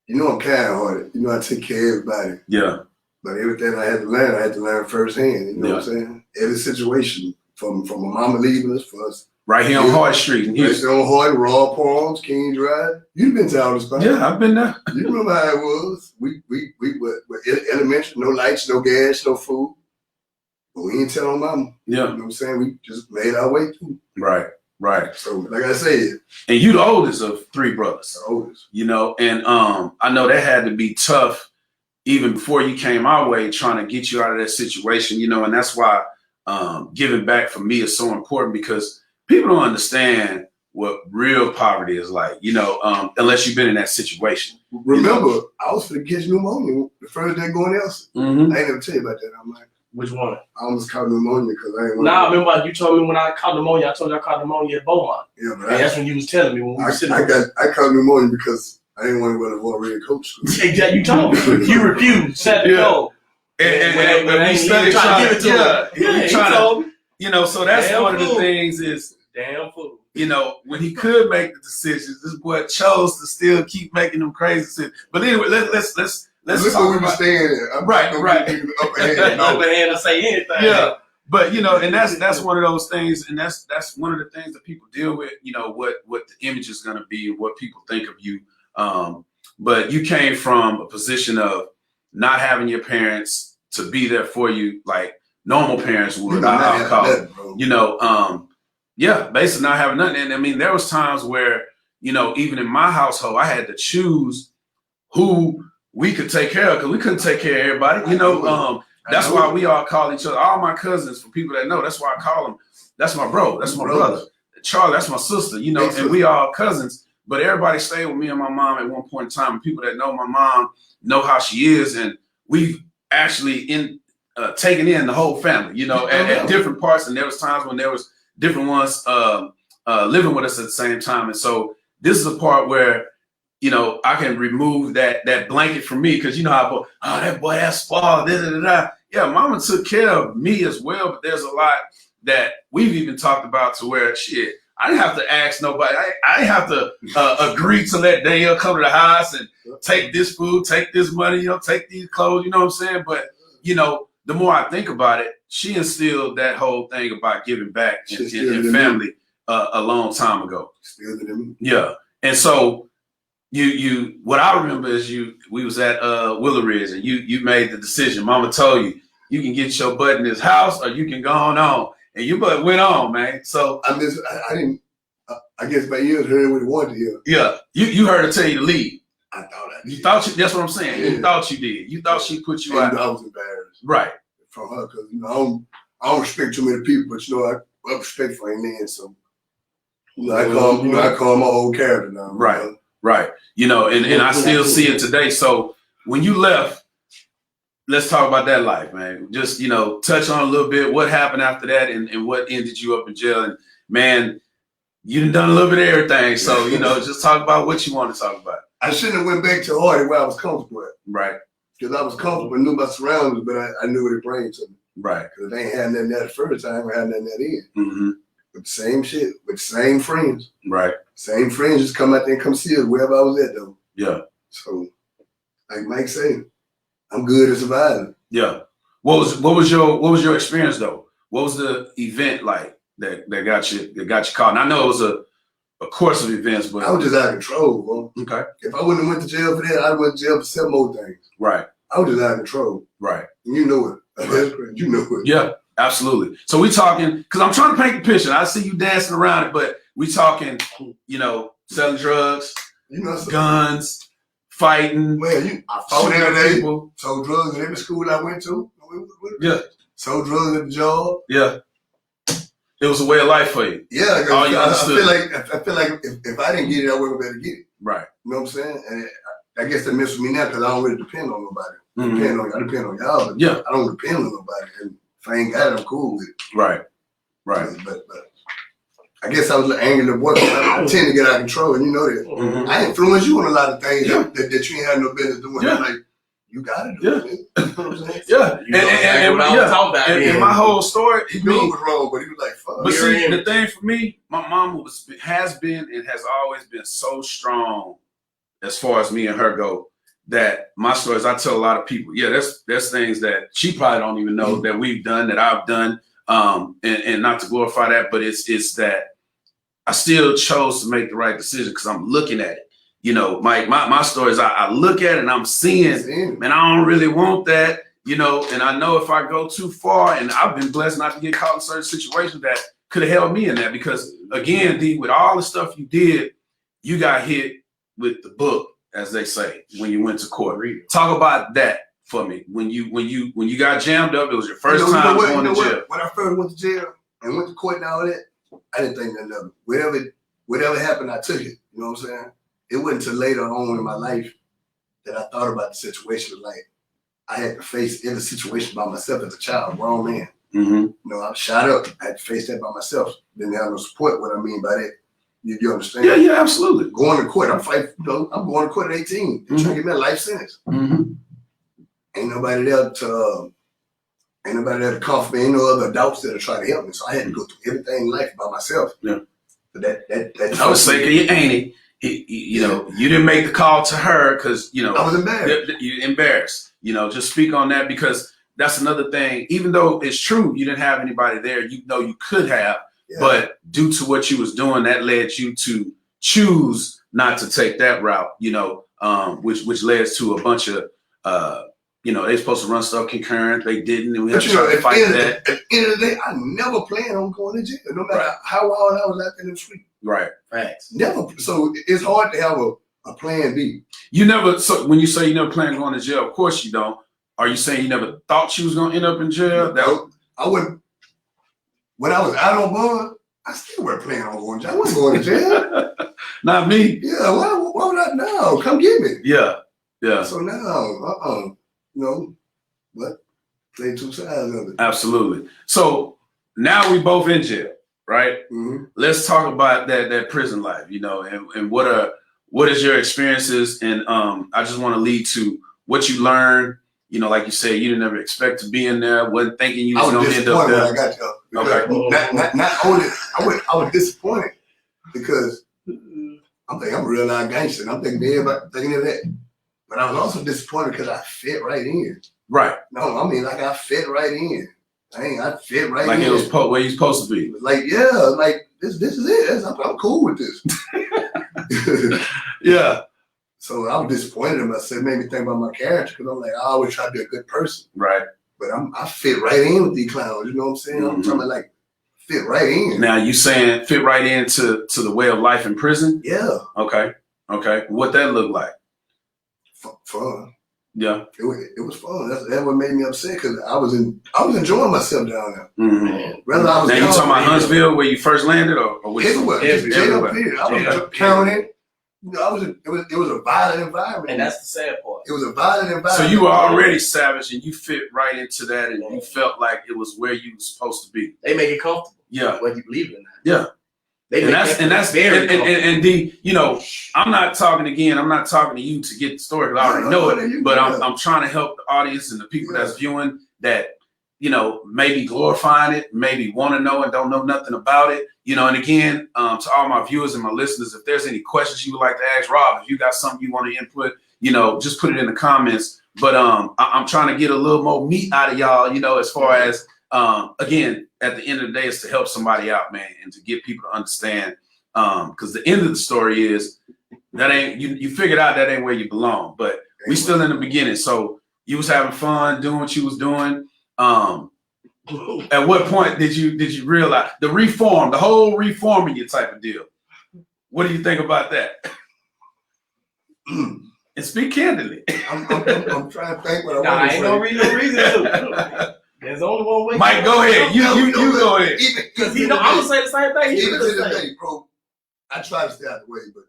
I'm kind-hearted. I take care of everybody. Yeah. But everything I had to learn firsthand. You know what I'm saying? Every situation, from my mama leaving us for us. Right here on Hart Street in Houston. Right on Hart, Raw Palms, King Drive. You've been to all the spots. Yeah, I've been there. You remember how it was? We were elementary, no lights, no gas, no food. But we ain't telling mama. Yeah. You know what I'm saying? We just made our way through. Right. So, like I said. And you the oldest of 3 brothers. The oldest. And I know that had to be tough even before you came our way, trying to get you out of that situation, and that's why giving back for me is so important, because people don't understand what real poverty is like, unless you've been in that situation. Remember, I was for the catch pneumonia the first day going else. I ain't never tell you about that. I'm like, which one? I almost caught pneumonia because I ain't. I remember you told me when I caught pneumonia. I told you I caught pneumonia at Beaumont. Yeah, but that's when you was telling me when we were sitting. I caught pneumonia because I didn't want to go to Warrior Coach school. Exactly, you told me. You refused. Said no. And we studied trying to give it to him. So that's damn one of the things is damn fool. When he could make the decisions, this boy chose to still keep making them crazy decisions. But anyway, let's look where we were staying at. Right. Upper hand to say anything. Yeah. But and that's one of those things, and that's one of the things that people deal with. What the image is going to be and what people think of you. But you came from a position of not having your parents to be there for you like normal parents would. I'll call it. Basically not having nothing. And I mean, there was times where even in my household, I had to choose who we could take care of because we couldn't take care of everybody. That's why we all call each other. All my cousins, for people that know, that's why I call them. That's my bro. That's my brother. Charlie, that's my sister. And we all cousins. But everybody stayed with me and my mom at one point in time. And people that know my mom know how she is, and we've actually taken in the whole family. At different parts. And there was times when there was different ones living with us at the same time. And so this is a part where I can remove that blanket from me, because how that boy has spoiled. Yeah, mama took care of me as well, but there's a lot that we've even talked about to where I didn't have to ask nobody. I didn't have to agree to let Danielle come to the house and take this food, take this money, take these clothes, you know what I'm saying? But, the more I think about it, she instilled that whole thing about giving back in family a long time ago. Yeah. And so you what I remember is we was at Willow Ridge, and you made the decision. Mama told you can get your butt in this house or you can go on. And you but went on, man. So I didn't. I guess my ears heard what he wanted to hear. Yeah, you heard her tell you to leave. I thought I did. You thought that's what I'm saying. Yeah. You thought you did. You thought she put you out. I was embarrassed, right, from her, because I don't respect too many people, but I respect for him then. So I call my old character now. Right. And I still see it today. So when you left, let's talk about that life, man. Just, touch on a little bit what happened after that and what ended you up in jail. And man, you done a little bit of everything. So, just talk about what you want to talk about. I shouldn't have went back to Hardy where I was comfortable at. Right. Because I was comfortable and knew my surroundings, but I knew what it brings to me. Right. Because they ain't had nothing there the first time, we had nothing that in. Mm-hmm. With the same shit, with the same friends. Right. Same friends just come out there and come see us wherever I was at though. Yeah. So, like Mike said, I'm good at surviving. Yeah. What was your experience though? What was the event like that got you caught? And I know it was a course of events, but I was just out of control, bro. Okay. If I wouldn't have went to jail for that, I'd went to jail for 7 more things. Right. I was just out of control. Right. And you know it. Right. You know it. Yeah, absolutely. So we talking, because I'm trying to paint the picture. I see you dancing around it, but we talking, selling drugs, guns, fighting. Well, I fought every day. Sold drugs in every school I went to. Yeah. Sold drugs at the job. Yeah. It was a way of life for you. Yeah. Oh, you understood. I feel like if I didn't get it, I wouldn't be able to get it. Right. You know what I'm saying? And I guess that messes with me now because I don't really depend on nobody. Mm-hmm. I depend on y'all, but yeah. I don't depend on nobody. And if I ain't got it, I'm cool with it. Right. Right. But I guess I was an angular boy. I tend to get out of control, and you know that. Mm-hmm. I influence you on a lot of things that you ain't had no business doing. Yeah. I'm like, you gotta do it. You know what I'm saying? Yeah. And my whole story, he knew it was wrong, but he was like, fuck. But see, the thing for me, my mom has been and has always been so strong as far as me and her go, that my stories, I tell a lot of people, there's things that she probably don't even know that we've done, that I've done, and not to glorify that, but it's that I still chose to make the right decision because I'm looking at it. My stories, I look at it and I'm seeing, man, I don't really want that, and I know if I go too far, and I've been blessed not to get caught in certain situations that could have held me in that, because again, D, with all the stuff you did, you got hit with the book, as they say, when you went to court. Talk about that for me. When you got jammed up, it was your first time going to jail. When I first went to jail and went to court and all that, I didn't think nothing of it. Whatever happened, I took it. You know what I'm saying? It wasn't until later on in my life that I thought about the situation. Like, I had to face every situation by myself as a child, grown man. Mm-hmm. I was shot up. I had to face that by myself. Didn't have no support. What I mean by that, you understand? Yeah, absolutely. Going to court, I'm fighting. I'm going to court at 18. They're trying to give me a life sentence. Mm-hmm. Ain't nobody there to comfort me. Ain't no other adults that are trying to help me. So I had to go through everything in life by myself. Yeah. But that I was thinking, you ain't it. You didn't make the call to her because I was embarrassed. You embarrassed. Just speak on that, because that's another thing. Even though it's true, you didn't have anybody there. You could have, but due to what you was doing, that led you to choose not to take that route. Which led to a bunch of they supposed to run stuff concurrent. They didn't. And we had to try to fight that. At the end of the day, I never planned on going to jail, no matter how wild I was out in the street. Right. Thanks. Never. So it's hard to have a plan B. You never. So when you say you never planned on going to jail, of course you don't. Are you saying you never thought you was going to end up in jail? I wouldn't. When I was out on bond, I still weren't planning on going to jail. I wasn't going to jail. Not me. Yeah. Why would I? No. Come get me. Yeah. Yeah. So now, but play two sides of it. Absolutely. So now we both in jail, right? Mm-hmm. Let's talk about that prison life, and what is your experiences? And I just want to lead to what you learned. Like you said, you didn't ever expect to be in there. Wasn't thinking you was going to end up there. I got there. Okay. Not only I was disappointed because I'm thinking I'm a real live gangster. And I'm thinking everybody thinking of that. But I was also disappointed because I fit right in. Right. No, I mean, like I fit right in. I fit right in. Like it was where you supposed to be. Like, this is it. I'm cool with this. Yeah. So I was disappointed in myself. It made me think about my character because I'm like, I always try to be a good person. Right. But I fit right in with these clowns. You know what I'm saying? I'm trying to like fit right in. Now you saying fit right into the way of life in prison? Yeah. Okay. What that look like? Fun. Yeah. It was fun. That's what made me upset because I was enjoying myself down there. Mm-hmm. Whether I was now you talking about Huntsville where you first landed or everywhere? Everywhere. I was counting. It was a violent environment. And that's the sad part. It was a violent environment. So you were already savage and you fit right into that and you felt like it was where you were supposed to be. They make it comfortable. Yeah. Whether you believe it or not. Yeah. That's very I'm not talking to you to get the story because I already know it, but I'm trying to help the audience and the people that's viewing that maybe glorifying it, maybe want to know and don't know nothing about it. And again, to all my viewers and my listeners, if there's any questions you would like to ask Rob, if you got something you want to input, just put it in the comments. But I'm trying to get a little more meat out of y'all, as far as, again, at the end of the day, it's to help somebody out, man, and to get people to understand. Because the end of the story is that ain't, you figured out that ain't where you belong, but we still in the beginning. So you was having fun doing what you was doing. At what point did you realize the whole reforming you type of deal? What do you think about that? And speak candidly. I'm trying to think what I want to I say. ain't no reason to. There's only one way. Mike, go ahead. You go ahead. Because I'm gonna say the same thing. Even to the day, bro, I try to stay out the way, but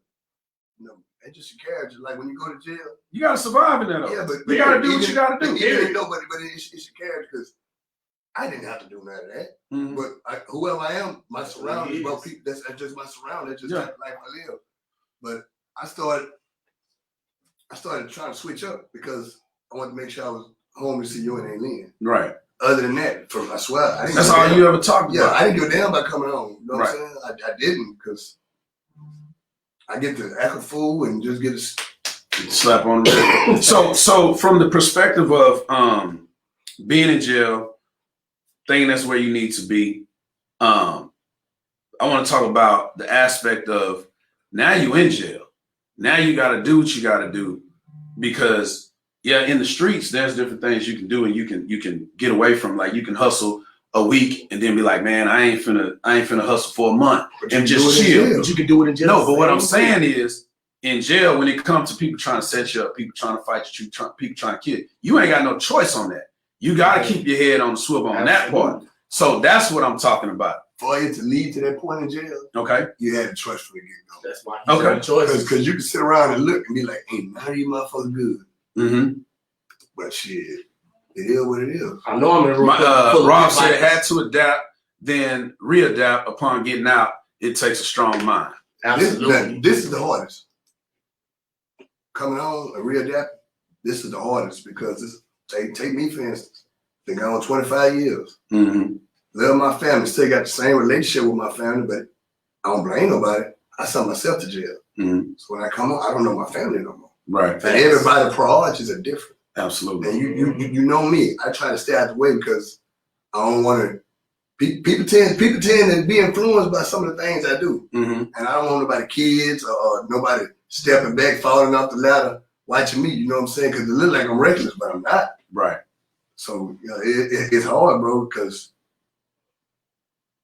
it's just your character. Like when you go to jail, you gotta survive in that. Yeah, but you gotta do what you gotta do. But it's your character because I didn't have to do none of that. Mm-hmm. But whoever I am, my surroundings, bro, people, that's just my surroundings. That's just the life I live. But I started trying to switch up because I wanted to make sure I was home to see you and Aileen. Right. Other than that, I swear, I didn't. That's all you ever talked about. Yeah, I didn't give a damn about coming home. You know what I'm saying? I didn't because I get to act a fool and just get a slap on the wrist. So from the perspective of being in jail, thinking that's where you need to be, I want to talk about the aspect of now you in jail. Now you got to do what you got to do because in the streets there's different things you can do and you can get away from. Like you can hustle a week and then be like, man, I ain't finna hustle for a month and just chill. But you can do it in jail. No, but what I'm saying is, in jail, when it comes to people trying to set you up, people trying to fight you, people trying to kill you ain't got no choice on that. You got to keep your head on the swivel on that part. So that's what I'm talking about. For you to lead to that point in jail, okay, you had a choice from the get-go. That's why you had a choice. Because you can sit around and look and be like, ain't none of you motherfuckers good. Mm-hmm. But shit, it is what it is. I know I'm in Rob said it had to adapt, then readapt upon getting out. It takes a strong mind. Absolutely. This is the hardest. Coming home and readapt, this is the hardest because take me for instance. Been gone 25 years. Mm-hmm. Love my family, still got the same relationship with my family, but I don't blame nobody. I sent myself to jail. Mm-hmm. So when I come home, I don't know my family no more. Right. And everybody's priorities are different. Absolutely. And you know me. I try to stay out the way because I don't want to. People tend to be influenced by some of the things I do, mm-hmm. and I don't want nobody kids or nobody stepping back, falling off the ladder, watching me. You know what I'm saying? Because it looks like I'm reckless, but I'm not. Right. So it's hard, bro, because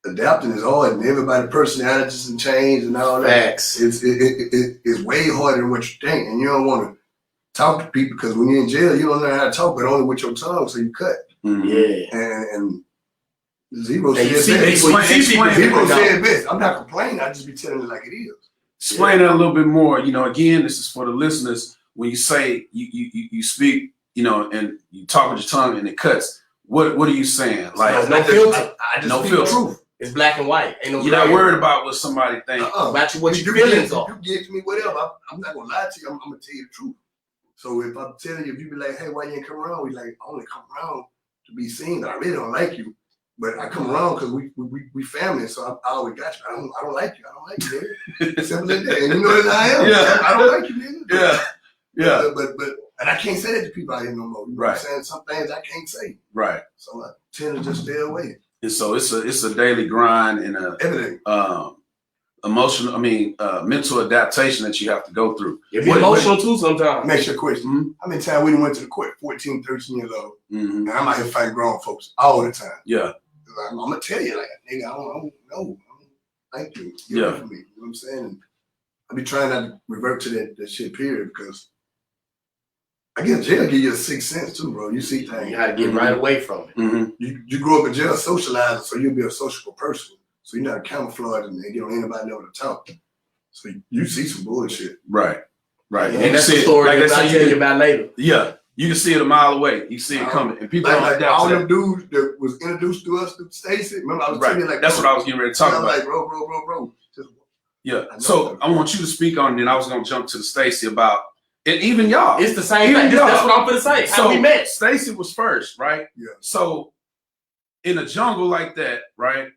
adapting is hard, and everybody's personalities and change and all that. Facts. It's way harder than what you think, and you don't want to talk to people because when you're in jail, you don't know how to talk, but only with your tongue, so you cut. Mm-hmm. Yeah. And Zero said best. I'm not complaining. I just be telling it like it is. Explain that a little bit more. Again, this is for the listeners. When you say you speak, and you talk with your tongue and it cuts. What are you saying? Like no filter. I just no speak filter. truth. It's black and white. Ain't no. You're not worried about what somebody thinks. About what your feelings are. You get to me, whatever. I'm not gonna lie to you. I'm gonna tell you the truth. So if I'm telling you, if you be like, hey, why you ain't come around? We like, I only come around to be seen. I really don't like you. But I come around because we family, so I always got you. I don't like you. I don't like you, nigga. Simple as that. And you know that I am. Yeah. I don't like you, nigga. Yeah. But and I can't say that to people out here no more. You know what I'm saying? Some things I can't say. Right. So I tend to just stay away. And so it's a daily grind and everything. Mental adaptation that you have to go through. It be emotional too sometimes. Next your question. Mm-hmm. How many times we went to the court, 14, 13 years old, mm-hmm. and I'm out here fighting grown folks all the time. Yeah. I'm gonna tell you, like, nigga, I don't know. Thank you. Yeah. For me. You know what I'm saying? And I be trying not to revert to that shit period because I guess jail give you a sixth sense too, bro. You see things. You gotta get right away from it. Mm-hmm. You grew up in jail socializing, so you'll be a sociable person. So you're not camouflaged and you don't anybody know to talk. So you see some bullshit. Right. And that's the story that I'll tell you about later. Yeah. You can see it a mile away. You see it coming. And people like all them dudes that was introduced to us through Stacy. Remember, I was telling you like that's what I was getting ready to talk about. Like, bro. Yeah. So I want you to speak on it, and I was gonna jump to the Stacy about and even y'all. It's the same thing. That's what I'm gonna say. How we met. Stacy was first, right? Yeah. So in a jungle like that, right?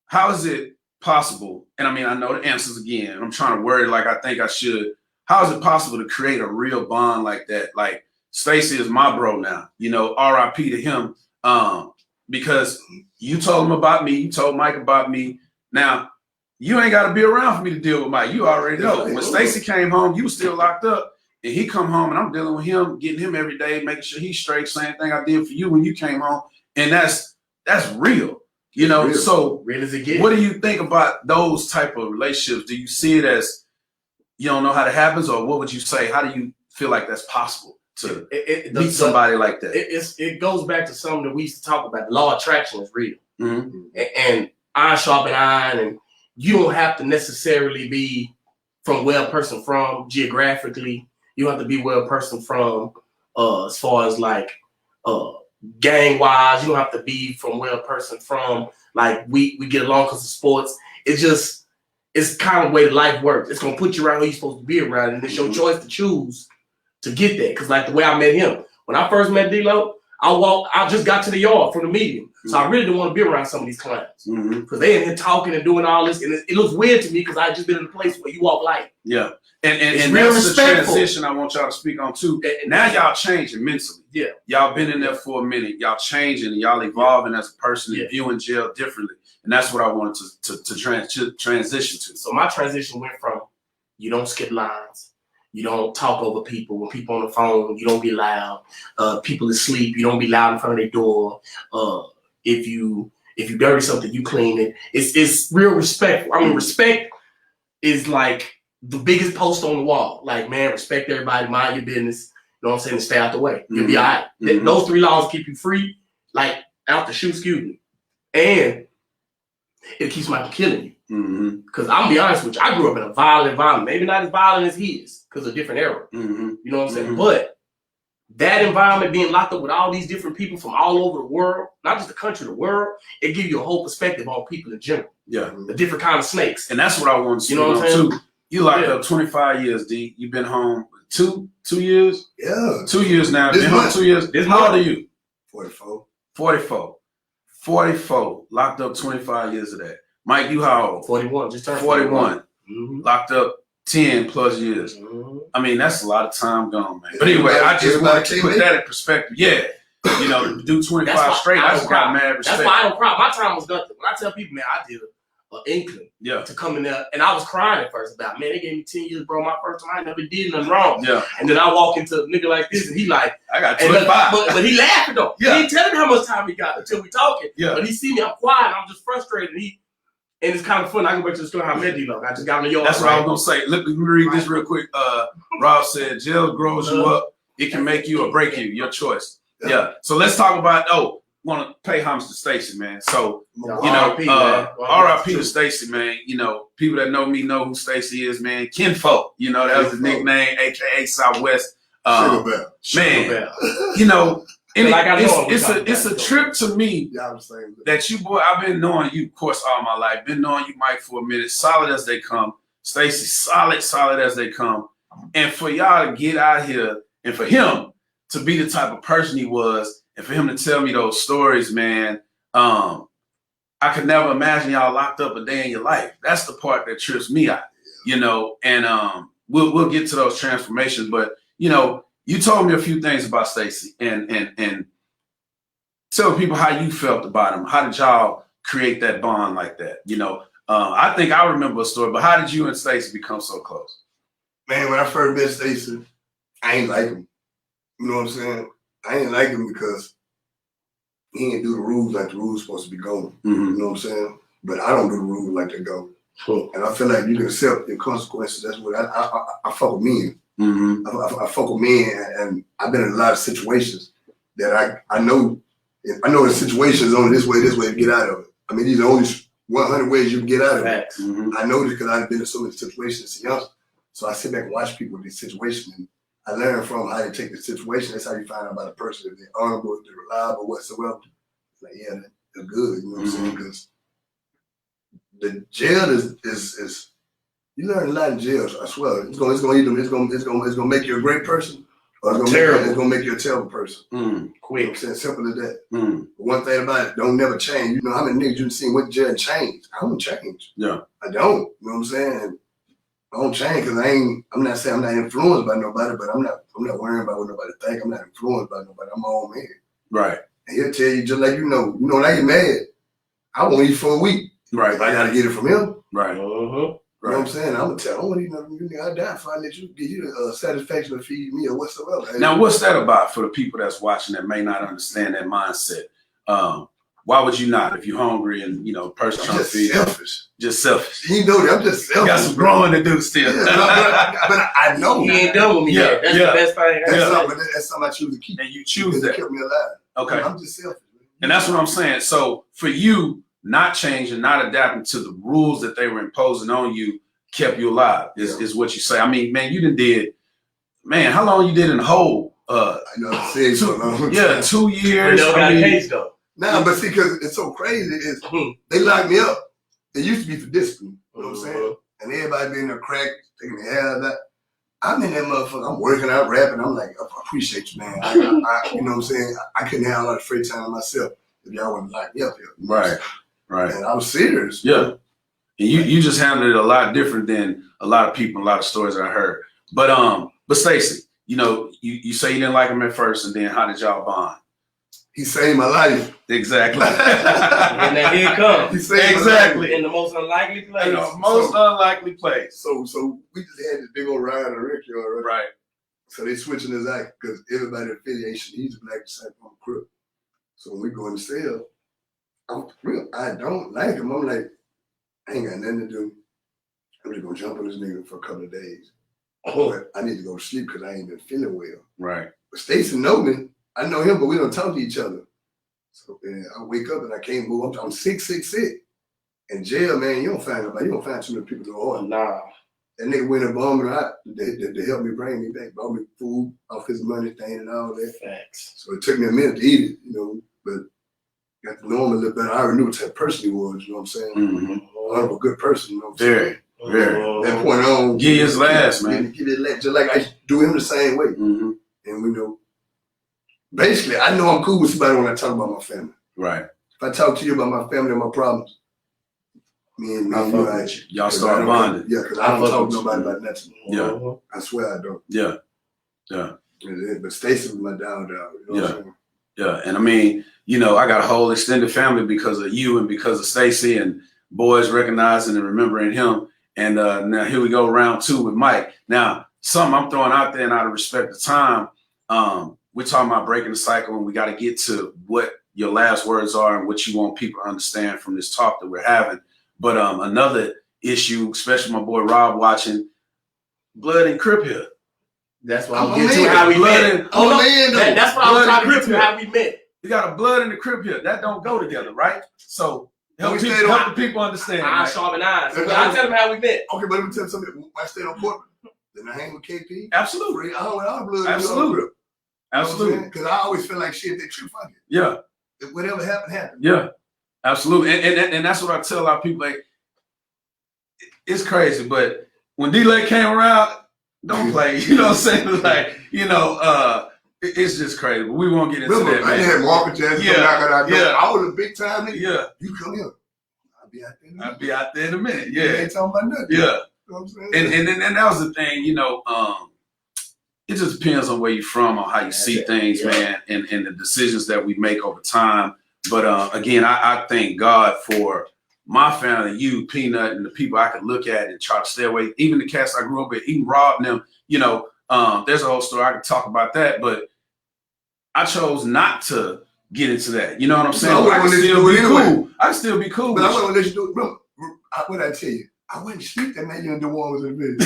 How is it possible? And I mean, I know the answers again. I'm trying to word it like I think I should. How is it possible to create a real bond like that? Like Stacey is my bro now, you know, RIP to him. Because you told him about me, you told Mike about me. Now, you ain't got to be around for me to deal with Mike. You already know. When Stacey came home, you was still locked up. And he come home and I'm dealing with him, getting him every day, making sure he's straight. Same thing I did for you when you came home. And that's real. You know, real. So real as it gets. What do you think about those type of relationships? Do you see it as you don't know how that happens, or what would you say? How do you feel like that's possible to meet somebody like that? It goes back to something that we used to talk about. The law of attraction is real. Mm-hmm. And iron sharpen iron, and you don't have to necessarily be from where a person from geographically. You don't have to be where a person from as far as like gang wise. You don't have to be from where a person from. Like we get along because of sports. It's kind of the way life works. It's gonna put you around who you're supposed to be around, and it's your choice to choose to get that. Because like the way I met him, when I first met D-Lo, I just got to the yard from the meeting, so I really didn't want to be around some of these clowns because they in here talking and doing all this, and it looks weird to me because I just been in a place where you walk light. Yeah, and real that's the respectful. transition I want y'all to speak on too. And now y'all changing mentally. Yeah, y'all been in there for a minute. Y'all changing and y'all evolving as a person and viewing jail differently. And that's what I wanted to transition to. So my transition went from you don't skip lines, you don't talk over people. When people on the phone, you don't be loud. People asleep, you don't be loud in front of their door. If you dirty something, you clean it. It's real respectful. I mean, respect is like the biggest post on the wall. Like, man, respect everybody, mind your business. You know what I'm saying? And stay out the way. You'll be all right. Those 3 laws keep you free, like out the shoe, excuse me. And it keeps somebody from killing you. Because I'm gonna be honest with you, I grew up in a violent environment. Maybe not as violent as he is, because of a different era. You know what I'm saying? But that environment, being locked up with all these different people from all over the world, not just the country, the world, it gives you a whole perspective on people in general. Yeah. The different kind of snakes. And that's what I want to see. You know what I'm saying? Too. You locked up 25 years, D. You've been home 2 years? Yeah. 2 years now. Been home 2 years. How old are you? 44. 44. 44. Locked up 25 years of that. Mike, you how old? 41. Just turned 41. Locked up 10 plus years. I mean, that's a lot of time gone, man. But anyway, I just wanted to put that in perspective. Yeah. You know, to do 25 straight, I just got mad respect. That's why I don't cry. My time was nothing. When I tell people, man, I did an inkling to come in there, and I was crying at first about, man, they gave me 10 years, bro. My first time, I never did nothing wrong. Yeah. And then I walk into a nigga like this, and he like, I got 25. But he laughing though. Yeah. He ain't telling me how much time he got until we talking. Yeah. But he see me, I'm quiet, I'm just frustrated. And it's kind of fun. I go back to the story how I met D-Lo. I just got on the yard. That's what I was gonna say. Let me read this real quick. Rob said, jail grows you up. It can make you or break you. Your choice. Yeah. So let's talk about, want to pay homage to Stacey, man. So, you know, RIP to Stacey, man. You know, people that know me know who Stacey is, man. Kinfolk, you know, that was the nickname, AKA Southwest. Man, you know, and it's a trip to me that you, boy, I've been knowing you, of course, all my life. Been knowing you, Mike, for a minute. Solid as they come. Stacey, solid as they come. And for y'all to get out here and for him to be the type of person he was, and for him to tell me those stories, man, I could never imagine y'all locked up a day in your life. That's the part that trips me out, you know. And we'll get to those transformations. But you know, you told me a few things about Stacey, and tell people how you felt about him. How did y'all create that bond like that? You know, I think I remember a story, but how did you and Stacey become so close? Man, when I first met Stacey, I ain't like him. You know what I'm saying? I ain't like him because he didn't do the rules like the rules supposed to be going. You know what I'm saying? But I don't do the rules like they go. And I feel like you can accept the consequences. That's what I fuck with men. I fuck with men, and I've been in a lot of situations that I know. I know the situation is only this way to get out of it. I mean, these are only 100 ways you can get out of it. I know this because I've been in so many situations as a youngster. So I sit back and watch people in these situations, and I learn from how they take the situation. That's how you find out about a person, if they're honorable, if they're reliable, whatsoever. Like, yeah, they're good. You know what I'm saying? Because the jail is you learn a lot in jail. I swear, it's gonna make you a great person, It's gonna make you a terrible person. Quick. You know what I'm saying? Simple as that. But one thing about it, don't never change. You know how many niggas you've seen with jail and change? I don't change. Yeah. I don't. You know what I'm saying? I don't change because I'm not saying I'm not influenced by nobody, but I'm not worrying about what nobody think. I'm not influenced by nobody. I'm my own man. Right. And he'll tell you just like when I get mad, I won't eat for a week. Right. If I gotta get it from him. Right. You know what I'm saying? I'm gonna tell him, I don't want to eat nothing from you. I die if I let you get you the satisfaction of feeding me or whatsoever. Now, what's that about for the people that's watching that may not understand that mindset? Why would you not if you're hungry and person trying to feed you? Selfish. Just selfish. You know that I'm just selfish. You got some growing to do still. Yeah, but I know he ain't done with me yet. That's the best thing. That's something I choose to keep. And you choose that. It kept me alive. Okay. I'm just selfish. And that's what I'm saying. So for you, not changing, not adapting to the rules that they were imposing on you kept you alive, is what you say. I mean, man, you done did, how long you did in the hole? I know I said so long. Yeah, 2 years. Got a case though. Nah, but see, because it's so crazy, is they locked me up. It used to be for discipline, you know what I'm saying? And everybody being there crack, taking their hair out. I'm in that motherfucker, I'm working out, rapping, I'm like, I appreciate you, man. I, you know what I'm saying? I couldn't have a lot of free time myself if y'all wouldn't lock me up here. Right. And I was serious. Yeah. And you just handled it a lot different than a lot of people, a lot of stories I heard. But Stacey, you say you didn't like him at first, and then how did y'all bond? He saved my life. Exactly. And then here it comes. He saved exactly. In the most unlikely place. In the most unlikely place. So we just had this big old ride in the Rickyard, right? Right. So they switching his act because everybody affiliation, he's black disciple on crook. So when we go in the cell, I don't like him. I'm like, I ain't got nothing to do. I'm just gonna jump on this nigga for a couple of days. But I need to go to sleep because I ain't been feeling well. Right. But Stacey know me. I know him, but we don't talk to each other. So I wake up and I can't move. I'm sick. In jail, man, you don't find nobody. You don't find too many people to order. Nah. That nigga went and bombed me out to help me bring me back. Bought me food off his money thing and all that. Facts. So it took me a minute to eat it, but got to know him a little better. I already knew what type of person he was, you know what I'm saying? I'm a good person, you know what I'm saying? Very. At that point on. Give his last, man. Give his last, just like I do him the same way. And we know. Basically, I know I'm cool with somebody when I talk about my family. Right. If I talk to you about my family and my problems, me and you, y'all start bonding. Yeah, because I don't talk to nobody about nothing. Yeah. I swear I don't. Yeah. But Stacey was my down. You know what I'm saying? Yeah. And I mean, I got a whole extended family because of you and because of Stacey, and boys recognizing and remembering him. And now here we go, round 2 with Mike. Now, something I'm throwing out there, and out of respect of time, we're talking about breaking the cycle, and we got to get to what your last words are and what you want people to understand from this talk that we're having. But another issue, especially my boy Rob watching, blood and Crip here. That's what I'm getting to how we met. That's what I'm trying to get to how we met. You got a blood and a Crip here. That don't go together, right? So help the people understand. I sharpen eyes. I tell them how we met. Okay, but let me tell you something. When I stayed on Portland, then I hang with KP. Absolutely. I went out blood. Absolutely. Because I always feel like shit, they true fucking. Yeah. If whatever happened. Yeah. Absolutely. And that's what I tell a lot of people, like, it's crazy, but when D-Lake came around, don't play. You know what I'm saying? Like, it's just crazy. But we won't get into that, man. I had Marvin Jackson knocking out door. I was a big time nigga. Yeah. You come here. I'll be out there in a minute. I'll be out there in a minute. Yeah. You ain't talking about nothing. Yeah. You know what I'm saying? And that was the thing, it just depends on where you're from, on how you see things, man, and the decisions that we make over time. But again, I thank God for my family, you, Peanut, and the people I could look at and try to stay away. Even the cats I grew up with, even Rob and them, there's a whole story. I could talk about that, but I chose not to get into that. You know what I'm saying? I can still be cool. I can still be cool. But I wasn't let you do it. Bro, what did I tell you? I wouldn't sleep that night you and DeWan was in the video.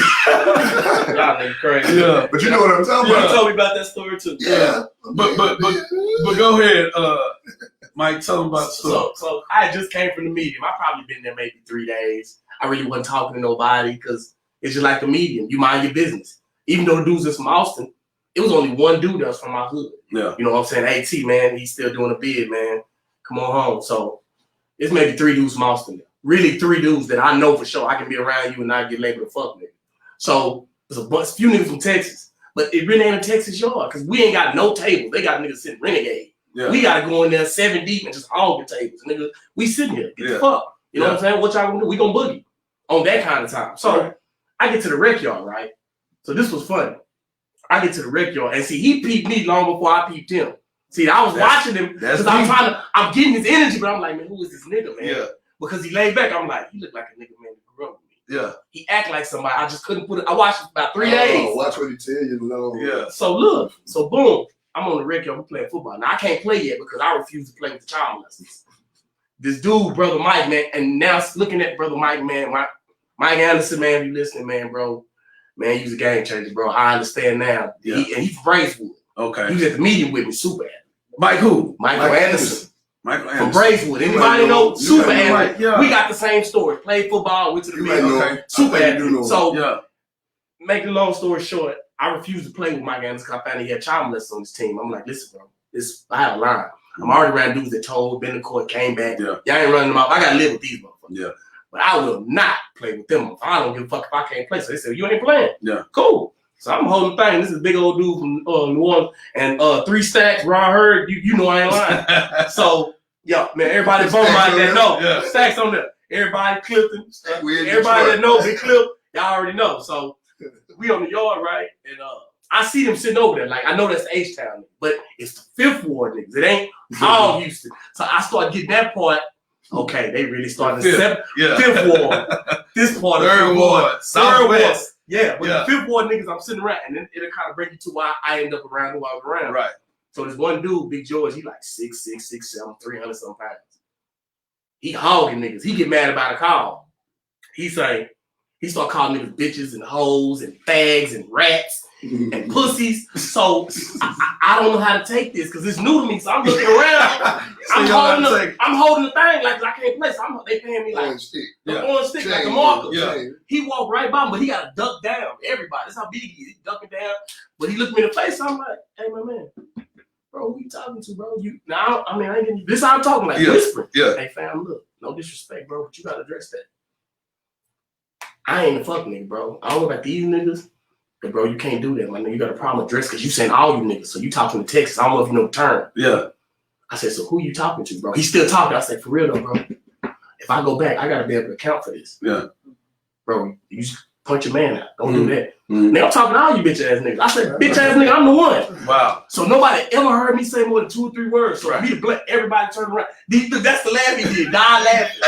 Y'all nigga crazy. Yeah. But you know what I'm talking about. You told me about that story too. Yeah. But go ahead, Mike, tell them about the story. So I just came from the medium. I probably been there maybe 3 days. I really wasn't talking to nobody because it's just like the medium. You mind your business. Even though the dudes is from Austin, it was only one dude that was from my hood. Yeah. You know what I'm saying? Hey, T, man, he's still doing a bid, man. Come on home. So it's maybe 3 dudes from Austin. Really 3 dudes that I know for sure I can be around you and not get labeled a fuck nigga. So there's a few niggas from Texas. But it really ain't a Texas yard because we ain't got no table. They got niggas sitting renegade. Yeah. We got to go in there 7 deep and just hog the tables. Nigga, we sitting here. Get the fuck. You know what I'm saying? What y'all gonna do? We gonna boogie on that kind of time. So I get to the rec yard, right? So this was funny. I get to the rec yard and see he peeped me long before I peeped him. See, I was watching him because I'm getting his energy, but I'm like, man, who is this nigga, man? Yeah. Because he laid back, I'm like, he looked like a nigga, man, that grew up with me. Yeah. He act like somebody. I just couldn't put it. I watched it about 3 days. Watch what he tell you, Lord. Yeah. So look, so boom, I'm on the rec yard, we playing football. Now I can't play yet because I refuse to play with the child molesters. This dude, Brother Mike, man, and now looking at Brother Mike, man, Mike Anderson, man, if you listening, man, bro, man, he's a game changer, bro. I understand now. Yeah. He's from Bracewood. Okay. He was at the meeting with me, super happy. Mike who? Michael Anderson. Michael Anderson. From Bracewood. Anybody know? Super happy. Yeah. We got the same story. Played football, went to the meeting. Okay. Super happy. So, make the long story short, I refused to play with Mike Anderson because I found he had child molesters on his team. I'm like, listen, bro, I have a line. I'm already around dudes that told, been to court, came back. Yeah. Y'all ain't running them off. I got to live with these motherfuckers. Yeah. But I will not play with them. I don't give a fuck if I can't play. So they said, you ain't playing. Yeah. Cool. So I'm holding the thing. This is a big old dude from New Orleans. And 3 stacks, Ron Hurd, you know I ain't lying. So, yeah, man, everybody vote about that know. Yeah. Stacks on there. Everybody Clifton. Everybody that know Big Clip, y'all already know. So we on the yard, right? And I see them sitting over there. Like, I know that's the H-Town, but it's the 5th Ward niggas. It ain't all Houston. So I start getting that part. Okay, they really started the 5th Ward. This part of 3rd Ward. Southwest. Yeah, but the 5th Ward niggas I'm sitting around, and then it'll kind of bring you to why I end up around who I was around. Right. So this one dude, Big George, he like 6'6", 6'7", 300 some pounds. He hogging niggas. He get mad about a call. He start calling niggas bitches and hoes and fags and rats and pussies. So I don't know how to take this because it's new to me. So I'm looking around. I'm holding the thing like I can't play. So they paying me like orange stick, like a marker. Yeah. He walked right by me, but he got to duck down. Everybody, that's how big he is. He ducking down. But he looked me in the face. So I'm like, hey, my man, bro, who you talking to, bro? I ain't getting this. How I'm talking like whispering. Yeah. Hey, fam, look, no disrespect, bro, but you gotta address that. I ain't a fuck nigga, bro. I don't know about these niggas. But bro, you can't do that, my nigga. You got a problem with dress because you saying all you niggas. So you talking to Texas. I don't know if you know the term. Yeah. I said, so who you talking to, bro? He's still talking. I said, for real though, bro. If I go back, I gotta be able to account for this. Yeah. Bro, you just punch your man out. Don't do that. Now I'm talking to all you bitch ass niggas. I said, bitch ass nigga, I'm the one. Wow. So nobody ever heard me say more than 2 or 3 words. So me to bless everybody turn around. That's the laugh he did. God laughing.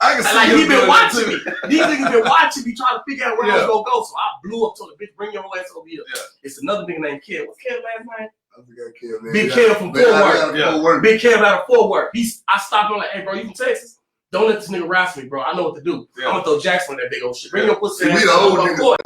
I can see like he been watching me. These niggas been watching me trying to figure out where I was gonna go. So I blew up, told the bitch, bring your ass over here. Yeah. It's another nigga named Kev. What's Kev last name? I forgot Kev, man. Big Kev from Fort Worth. Big Kev out of Fort Worth. I stopped him like, hey bro, you from Texas? Don't let this nigga wrestle me, bro. I know what to do. Yeah. I'm gonna throw Jackson on that big old shit. Bring your pussy ass on court.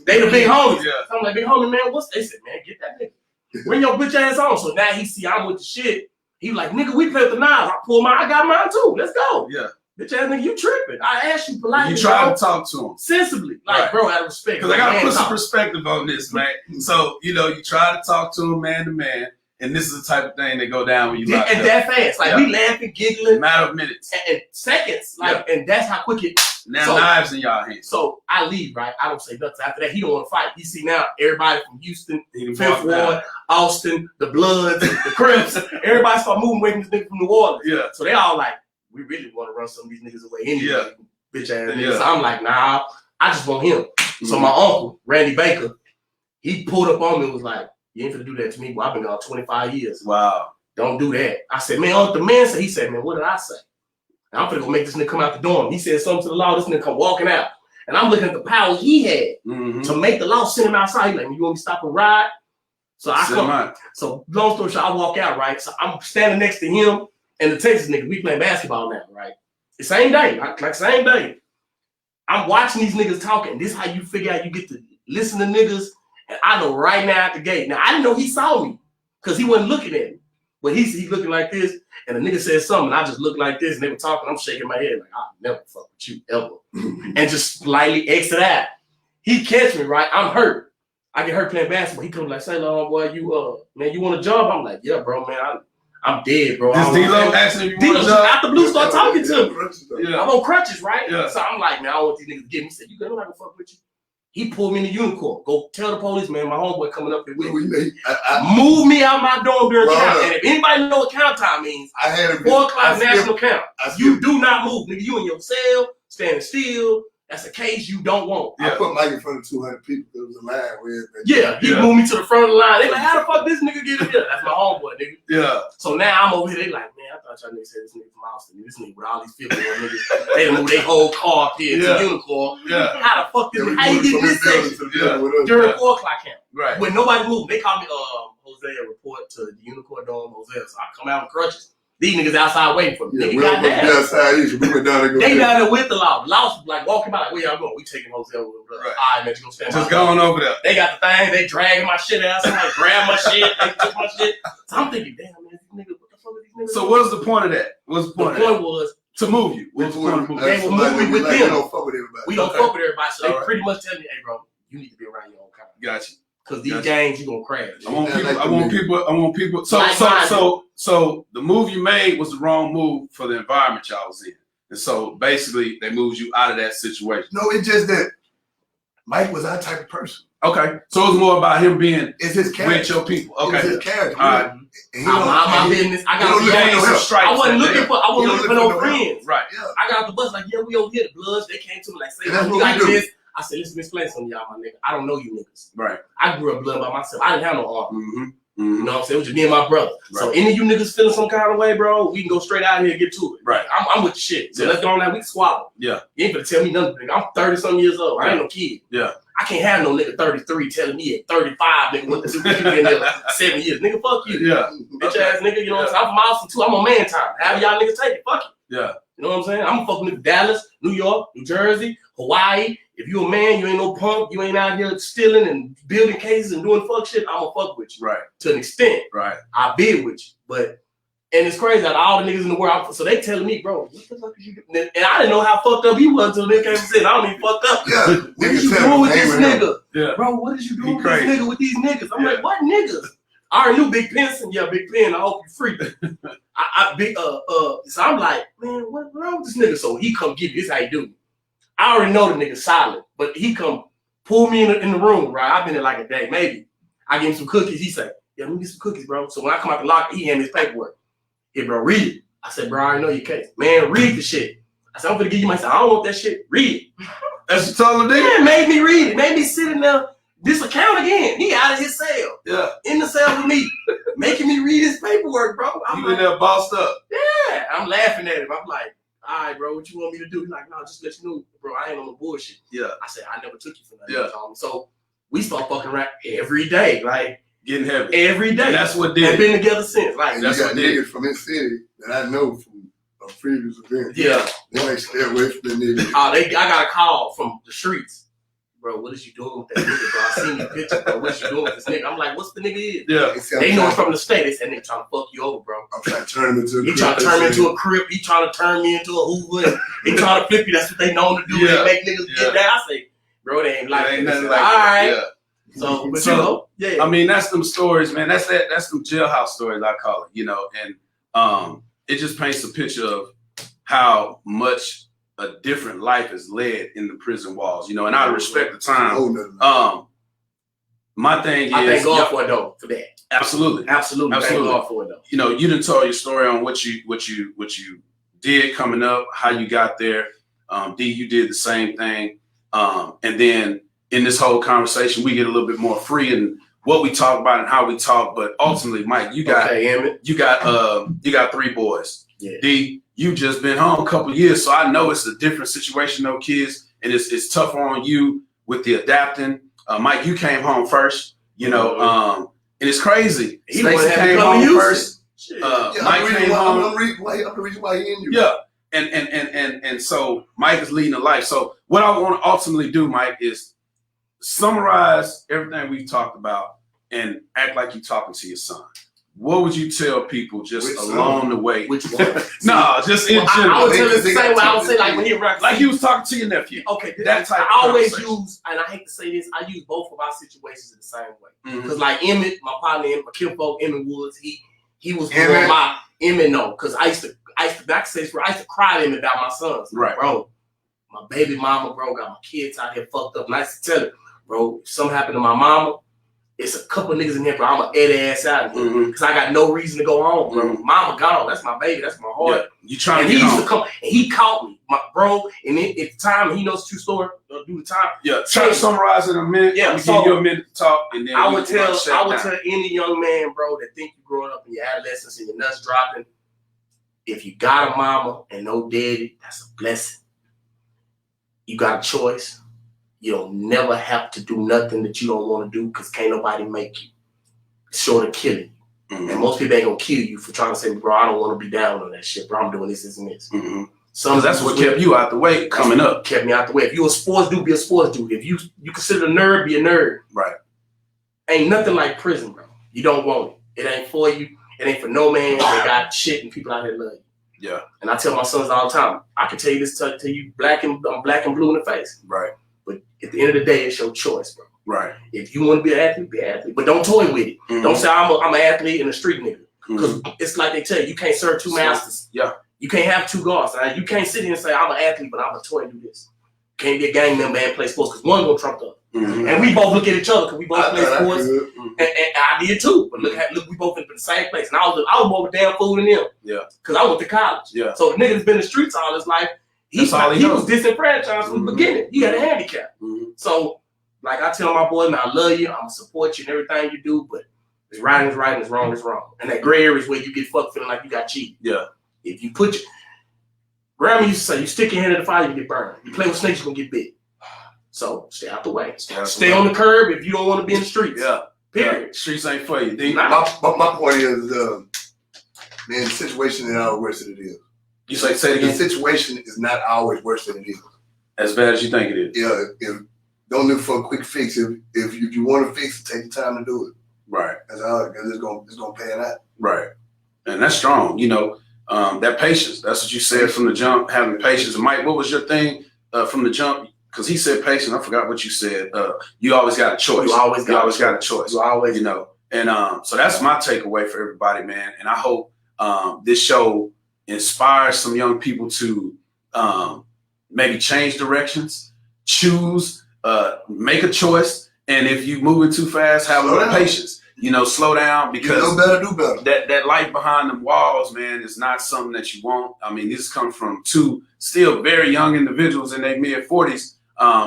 They the big homies. Yeah. So I'm like, big homie, man, what's they said, man, get that nigga. Bring your bitch ass on. So now he see I'm with the shit. He like, nigga, we play with the knives. I pull mine, I got mine too. Let's go. Yeah. Bitch ass nigga, you tripping. I asked you politely. You try to talk to him. Sensibly. Like, bro, out of respect. Because I got to put some perspective on this, man. So, you try to talk to him man to man. And this is the type of thing that go down when you lock and that fast. Like, we laughing, giggling. Matter of minutes. And seconds. Like, and that's how quick it. Now knives in y'all hands. So I leave, right? I don't say nothing. After that, he don't want to fight. You see now, everybody from Houston, 5th Ward, Austin, the Bloods, the Crips, everybody start moving away from this nigga from New Orleans. Yeah. So they all like, we really want to run some of these niggas away anyway. Bitch ass niggas. So I'm like, nah, I just want him. So my uncle, Randy Baker, he pulled up on me and was like, you ain't finna do that to me. Well, I've been gone 25 years. Wow. Don't do that. I said, man, Uncle, the man said, he said, man, what did I say? And I'm finna go make this nigga come out the dorm. He said something to the law, this nigga come walking out. And I'm looking at the power he had to make the law send him outside. He's like, you want me to stop and ride? So I come. So long story short, I walk out, right? So I'm standing next to him and the Texas nigga. We playing basketball now, right? The same day, like same day. I'm watching these niggas talking. This is how you figure out you get to listen to niggas. And I know right now at the gate. Now, I didn't know he saw me because he wasn't looking at me. But he's looking like this, and the nigga said something, and I just looked like this, and they were talking. I'm shaking my head like, I'll never fuck with you ever. And just slightly exit out. He catch me, right? I'm hurt. I get hurt playing basketball. He comes like, say, boy, you want a job? I'm like, yeah, bro, man, I'm dead, bro. Is D-Lo asking if you want a job? Out the blue start talking to me. Yeah. I'm on crutches, right? Yeah. So I'm like, man, I don't want these niggas to get me. He said, I'm not gonna fuck with you. He pulled me in the unicorn. Go tell the police, man, my homeboy coming up here with me. I Move me out my dorm during count. And if anybody know what count time means, I had 4 o'clock national count. You do not move, nigga. You in your cell, standing still. That's a case you don't want. I put Mike in front of 200 people. There was a line where he moved me to the front of the line. They like, how the fuck this nigga get in here? That's my homeboy, nigga. Yeah. So now I'm over here. They like, man, I thought y'all niggas said this nigga from Austin. This nigga with all these 50-year-old niggas. They done moved their whole car up here to the unicorn. Yeah. How the fuck did how you get this section during 4 o'clock count? Right. When nobody moved, they called me HOSEA report to the unicorn dome HOSEA. So I come out with crutches. These niggas outside waiting for me. Yeah, nigga, we went down there. They down there with the law. The law's like walking by like, where y'all going? We taking HOSEA over. Right. All right, man, you gonna stand just going over there. They got the thing. They dragging my shit out. Somebody grab my shit. They took my shit. So I'm thinking, damn, man, these niggas, what the fuck are these niggas? So what was the point of that? What's the point? The point was to move you. They were moving with them. We don't fuck with everybody. We don't fuck with everybody. So they pretty much tell me, hey, bro, you need to be around your own kind. Gotcha. Because these games, you gonna crash. I want people. So the move you made was the wrong move for the environment y'all was in, and so basically they moved you out of that situation. No, it's just that Mike was our type of person. Okay, so it was more about him being it's his character with your people. Okay, it's his character. All right. My business. I got the bus. I wasn't looking for no friends. Right. Yeah. I got the bus like, yeah, we over here. The Bloods. They came to me like, say, you like this. I said, listen, explain something to y'all, my nigga. I don't know you niggas. Right. I grew up blood by myself. I didn't have no arm. Mm-hmm. You know what I'm saying? It was just me and my brother. Right. So any of you niggas feeling some kind of way, bro, we can go straight out here and get to it. Right. I'm with the shit. So let's go on that. We can swallow. Yeah. You ain't gonna tell me nothing, nigga. I'm 30-something years old. I ain't no kid. Yeah. I can't have no nigga 33 telling me at 35, nigga, what to do. You been there 7 years. Nigga, fuck you. Yeah. Bitch ass nigga, you know what I'm saying? I'm from Austin too. I'm on man time. Have y'all niggas take it. Fuck it. Yeah. You know what I'm saying? I'm fucking with Dallas, New York, New Jersey, Hawaii. If you a man, you ain't no punk, you ain't out here stealing and building cases and doing fuck shit, I'm gonna fuck with you. Right. To an extent. Right. I bid with you. But, and it's crazy that all the niggas in the world, so they telling me, bro, what the fuck is you doing? And I didn't know how fucked up he was until they came and said, I don't even fucked up. Yeah. What is you doing with this nigga? Yeah. Bro, what is you doing with this nigga with these niggas? I'm like, what niggas? I already knew Big Pinson. Yeah, Big Pen, I hope you free. So I'm like, man, what's wrong with this nigga? So he come give you, this how he do. I already know the nigga solid, but he come pull me in the room, right? I've been there like a day, maybe. I give him some cookies. He say, yeah, let me get some cookies, bro. So when I come out the locker, he hand me his paperwork. Yeah, bro, read it. I said, bro, I already know your case. Man, read the shit. I said, I'm gonna give you my I don't want that shit. Read it. That's what you told him, nigga? Yeah, made me read it. Made me sit in there. This account again. He out of his cell. Yeah. In the cell with me. Making me read his paperwork, bro. I'm you in there bossed up. Yeah. I'm laughing at him. I'm like, all right, bro, what you want me to do? He's like, no, just let you know, bro, I ain't on the bullshit. Yeah. I said, I never took you for nothing. Yeah. So we start fucking around every day, like getting heavy. Every day. And that's what did. We've been together since. Like that's what niggas from his city that I know from a previous event. Yeah. They like stay away from the niggas. I got a call from the streets. Bro, what is you doing with that nigga, bro? I seen your picture, bro. What you doing with this nigga? I'm like, what's the nigga is? Yeah. They know it's from the state. They said, nigga trying to fuck you over, bro. I'm trying to turn him into a crip. He trying to turn me into a crip. He trying to turn me into a Hoover. He trying to flip you. That's what they known to do. Yeah. They make niggas get that. I say, bro, they ain't like ain't nothing like all right. Yeah. So, but you know, yeah. I mean, that's them stories, man. That's them jailhouse stories, I call it, you know. And it just paints a picture of how much a different life is led in the prison walls, you know, and I respect the time. My thing is, I thank God for it though, for that. Absolutely. Thank God for it though. You know, you didn't tell your story on what you did coming up, how you got there. D, you did the same thing. And then in this whole conversation, we get a little bit more free in what we talk about and how we talk. But ultimately, Mike, you got 3 boys. Yeah. D, you just been home a couple of years, so I know it's a different situation, though, kids, and it's tougher on you with the adapting. Mike, you came home first, you know, and it's crazy. Stacey came home first. Mike came home. I'm the reason why he in you. Yeah, and so Mike is leading a life. So what I want to ultimately do, Mike, is summarize everything we've talked about and act like you're talking to your son. What would you tell people just along the way? Which one? No, just in general. I would tell the same way I would say, like when he rocked. Like he was talking to your nephew. Okay, that type. I always use, and I hate to say this, I use both of our situations in the same way. Because like Emmett, my partner, my kinfolk, Emmett Woods, he was my Emmett. No, because I used to backstage, I used to cry to him about my sons. Right, bro. My baby mama, bro, got my kids out here fucked up. And I used to tell him, bro, if something happened to my mama, it's a couple niggas in here, bro. I'm going to air their ass out here because I got no reason to go home, bro. Mama gone. That's my baby. That's my heart. Yeah. You trying and to he get used home. to come, and he caught me, bro. And at the time, he knows the true story. Do the time. Yeah. Try to summarize in a minute. Yeah. So, give you a minute to talk, and then I would tell any young man, bro, that think you growing up in your adolescence and your nuts dropping, if you got a mama and no daddy, that's a blessing. You got a choice. You don't never have to do nothing that you don't want to do because can't nobody make you. It's short of killing you. And most people ain't gonna kill you for trying to say, bro, I don't want to be down on that shit, bro. I'm doing this and this. So that's what kept you out the way coming up. Kept me out the way. If you a sports dude, be a sports dude. If you consider a nerd, be a nerd. Right. Ain't nothing like prison, bro. You don't want it. It ain't for you. It ain't for no man. They got shit and people out here love you. Yeah. And I tell my sons all the time, I can tell you this till you I'm black and blue in the face. Right. But at the end of the day, it's your choice, bro. Right. If you want to be an athlete, be an athlete. But don't toy with it. Don't say I'm an athlete and a street nigga. Because it's like they tell you can't serve two masters. Yeah. You can't have two guards. You can't sit here and say I'm an athlete, but I'm a toy and do this. Can't be a gang member and play sports because one gonna trump the other. And we both look at each other because we both play sports. And I did too. But look, we both in the same place. And I was more of a damn fool than them. Yeah. Because I went to college. Yeah. So the nigga's been in the streets all his life. He was disenfranchised from the beginning. He had a handicap. So, like I tell my boy, man, I love you. I'm going to support you in everything you do. But it's right is right and it's wrong is wrong. And that gray area is where you get fucked feeling like you got cheated. Yeah. If you put your... Grandma used to say, you stick your hand in the fire, you get burned. You play with snakes, you're going to get bit. So, stay out the way. Stay on the curb if you don't want to be in the streets. Yeah. Period. Yeah. Streets ain't for you. My point is, man, the situation is always worse than it is. You say it again? The situation is not always worse than it is. As bad as you think it is. Yeah. Don't look for a quick fix. If you want to fix it, take the time to do it. Right. That's all. Because it's gonna pan out. Right. And that's strong. You know, that patience. That's what you said from the jump. Having patience. And Mike, what was your thing from the jump? Because he said patience. I forgot what you said. You always got a choice. You always got a choice. You always, you know. And so that's my takeaway for everybody, man. And I hope this show inspires some young people to maybe change directions, choose, make a choice. And if you moving too fast, have a little patience. You know, slow down because you know better, do better. That life behind them walls, man, is not something that you want. I mean, this comes from two still very young individuals in their mid-40s,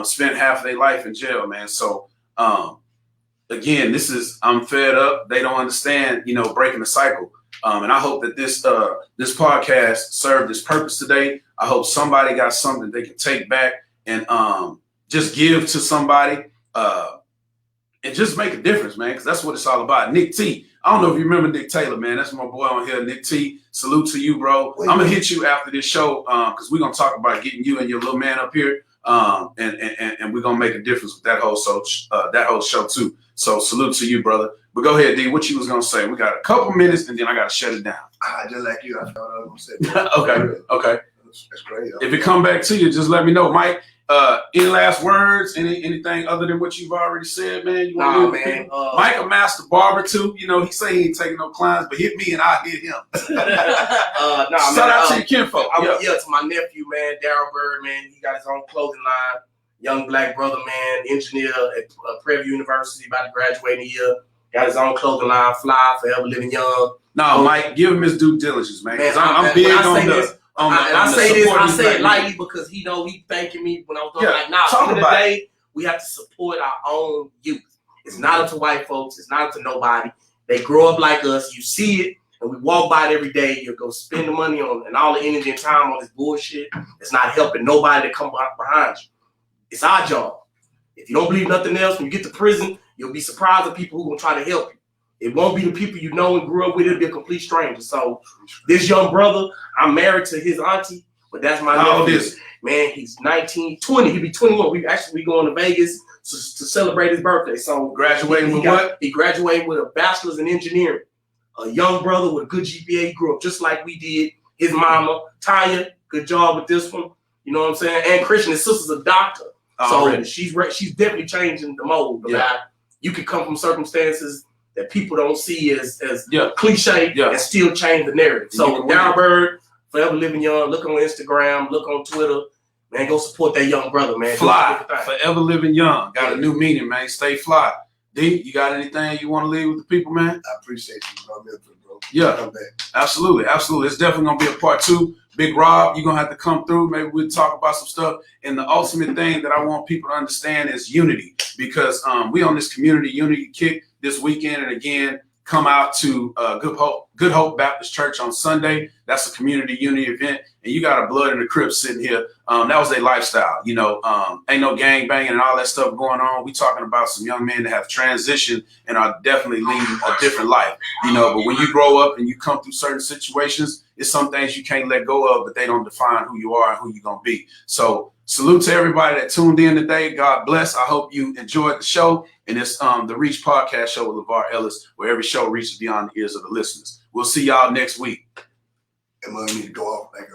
spent half of their life in jail, man. So again, I'm fed up. They don't understand, you know, breaking the cycle. And I hope that this podcast served its purpose today. I hope somebody got something they can take back and just give to somebody and just make a difference, man, because that's what it's all about. Nick T, I don't know if you remember Nick Taylor, man. That's my boy on here, Nick T. Salute to you, bro. I'm going to hit you after this show because we're going to talk about getting you and your little man up here and we're going to make a difference with that whole show too. So salute to you, brother. But go ahead, D, what you was going to say. We got a couple minutes and then I got to shut it down. Just like you, I thought I was going to say. Okay. That's great. If it come back to you, just let me know. Mike, any last words? Anything other than what you've already said, man? Man. Mike a master barber too. You know, he say he ain't taking no clients, but hit me and I hit him. Shout out to your kinfolk. To my nephew, man, Darryl Bird, man. He got his own clothing line. Young black brother, man, engineer at Prairie View University, about to graduate in a year. Got his own clothing line, Fly, Forever Living Young. No, Mike, give him his due diligence, man. I'm big on this. I say it lightly because he thanking me when I was going like, at the end of the day, we have to support our own youth. It's not up to white folks. It's not up to nobody. They grow up like us. You see it, and we walk by it every day. You go spend the money on and all the energy and time on this bullshit. It's not helping nobody to come behind you. It's our job. If you don't believe nothing else, when you get to prison, you'll be surprised at people who will try to help you. It won't be the people you know and grew up with. It'll be a complete stranger. So this young brother, I'm married to his auntie, but that's my How old nephew. is he? Man, he's 19, 20. He'll be 21. We going to Vegas to celebrate his birthday. So graduating with what? He graduated with a bachelor's in engineering. A young brother with a good GPA. He grew up just like we did. His mama, Tanya, good job with this one. You know what I'm saying? And Christian, his sister's a doctor. So she's definitely changing the mold. You can come from circumstances that people don't see as cliche and still change the narrative. So Darryl Bird, Forever Living Young, look on Instagram, look on Twitter. Man, go support that young brother, man. Fly, forever living young. Got a new meaning, man. Stay fly. D, you got anything you want to leave with the people, man? I appreciate you, bro. Yeah, come back. Absolutely. It's definitely gonna be a part 2. Big Rob, you're gonna have to come through. Maybe we'll talk about some stuff. And the ultimate thing that I want people to understand is unity, because we on this community unity kick this weekend, and again, come out to Good Hope Baptist Church on Sunday. That's a community unity event, and you got a Blood in the Crips sitting here. That was their lifestyle, ain't no gang banging and all that stuff going on. We talking about some young men that have transitioned and are definitely leading a different life, but when you grow up and you come through certain situations, it's some things you can't let go of, but they don't define who you are and who you're going to be. So salute to everybody that tuned in today. God bless. I hope you enjoyed the show. And it's the Reach Podcast Show with LeVar Ellis, where every show reaches beyond the ears of the listeners. We'll see y'all next week. And we need to go off like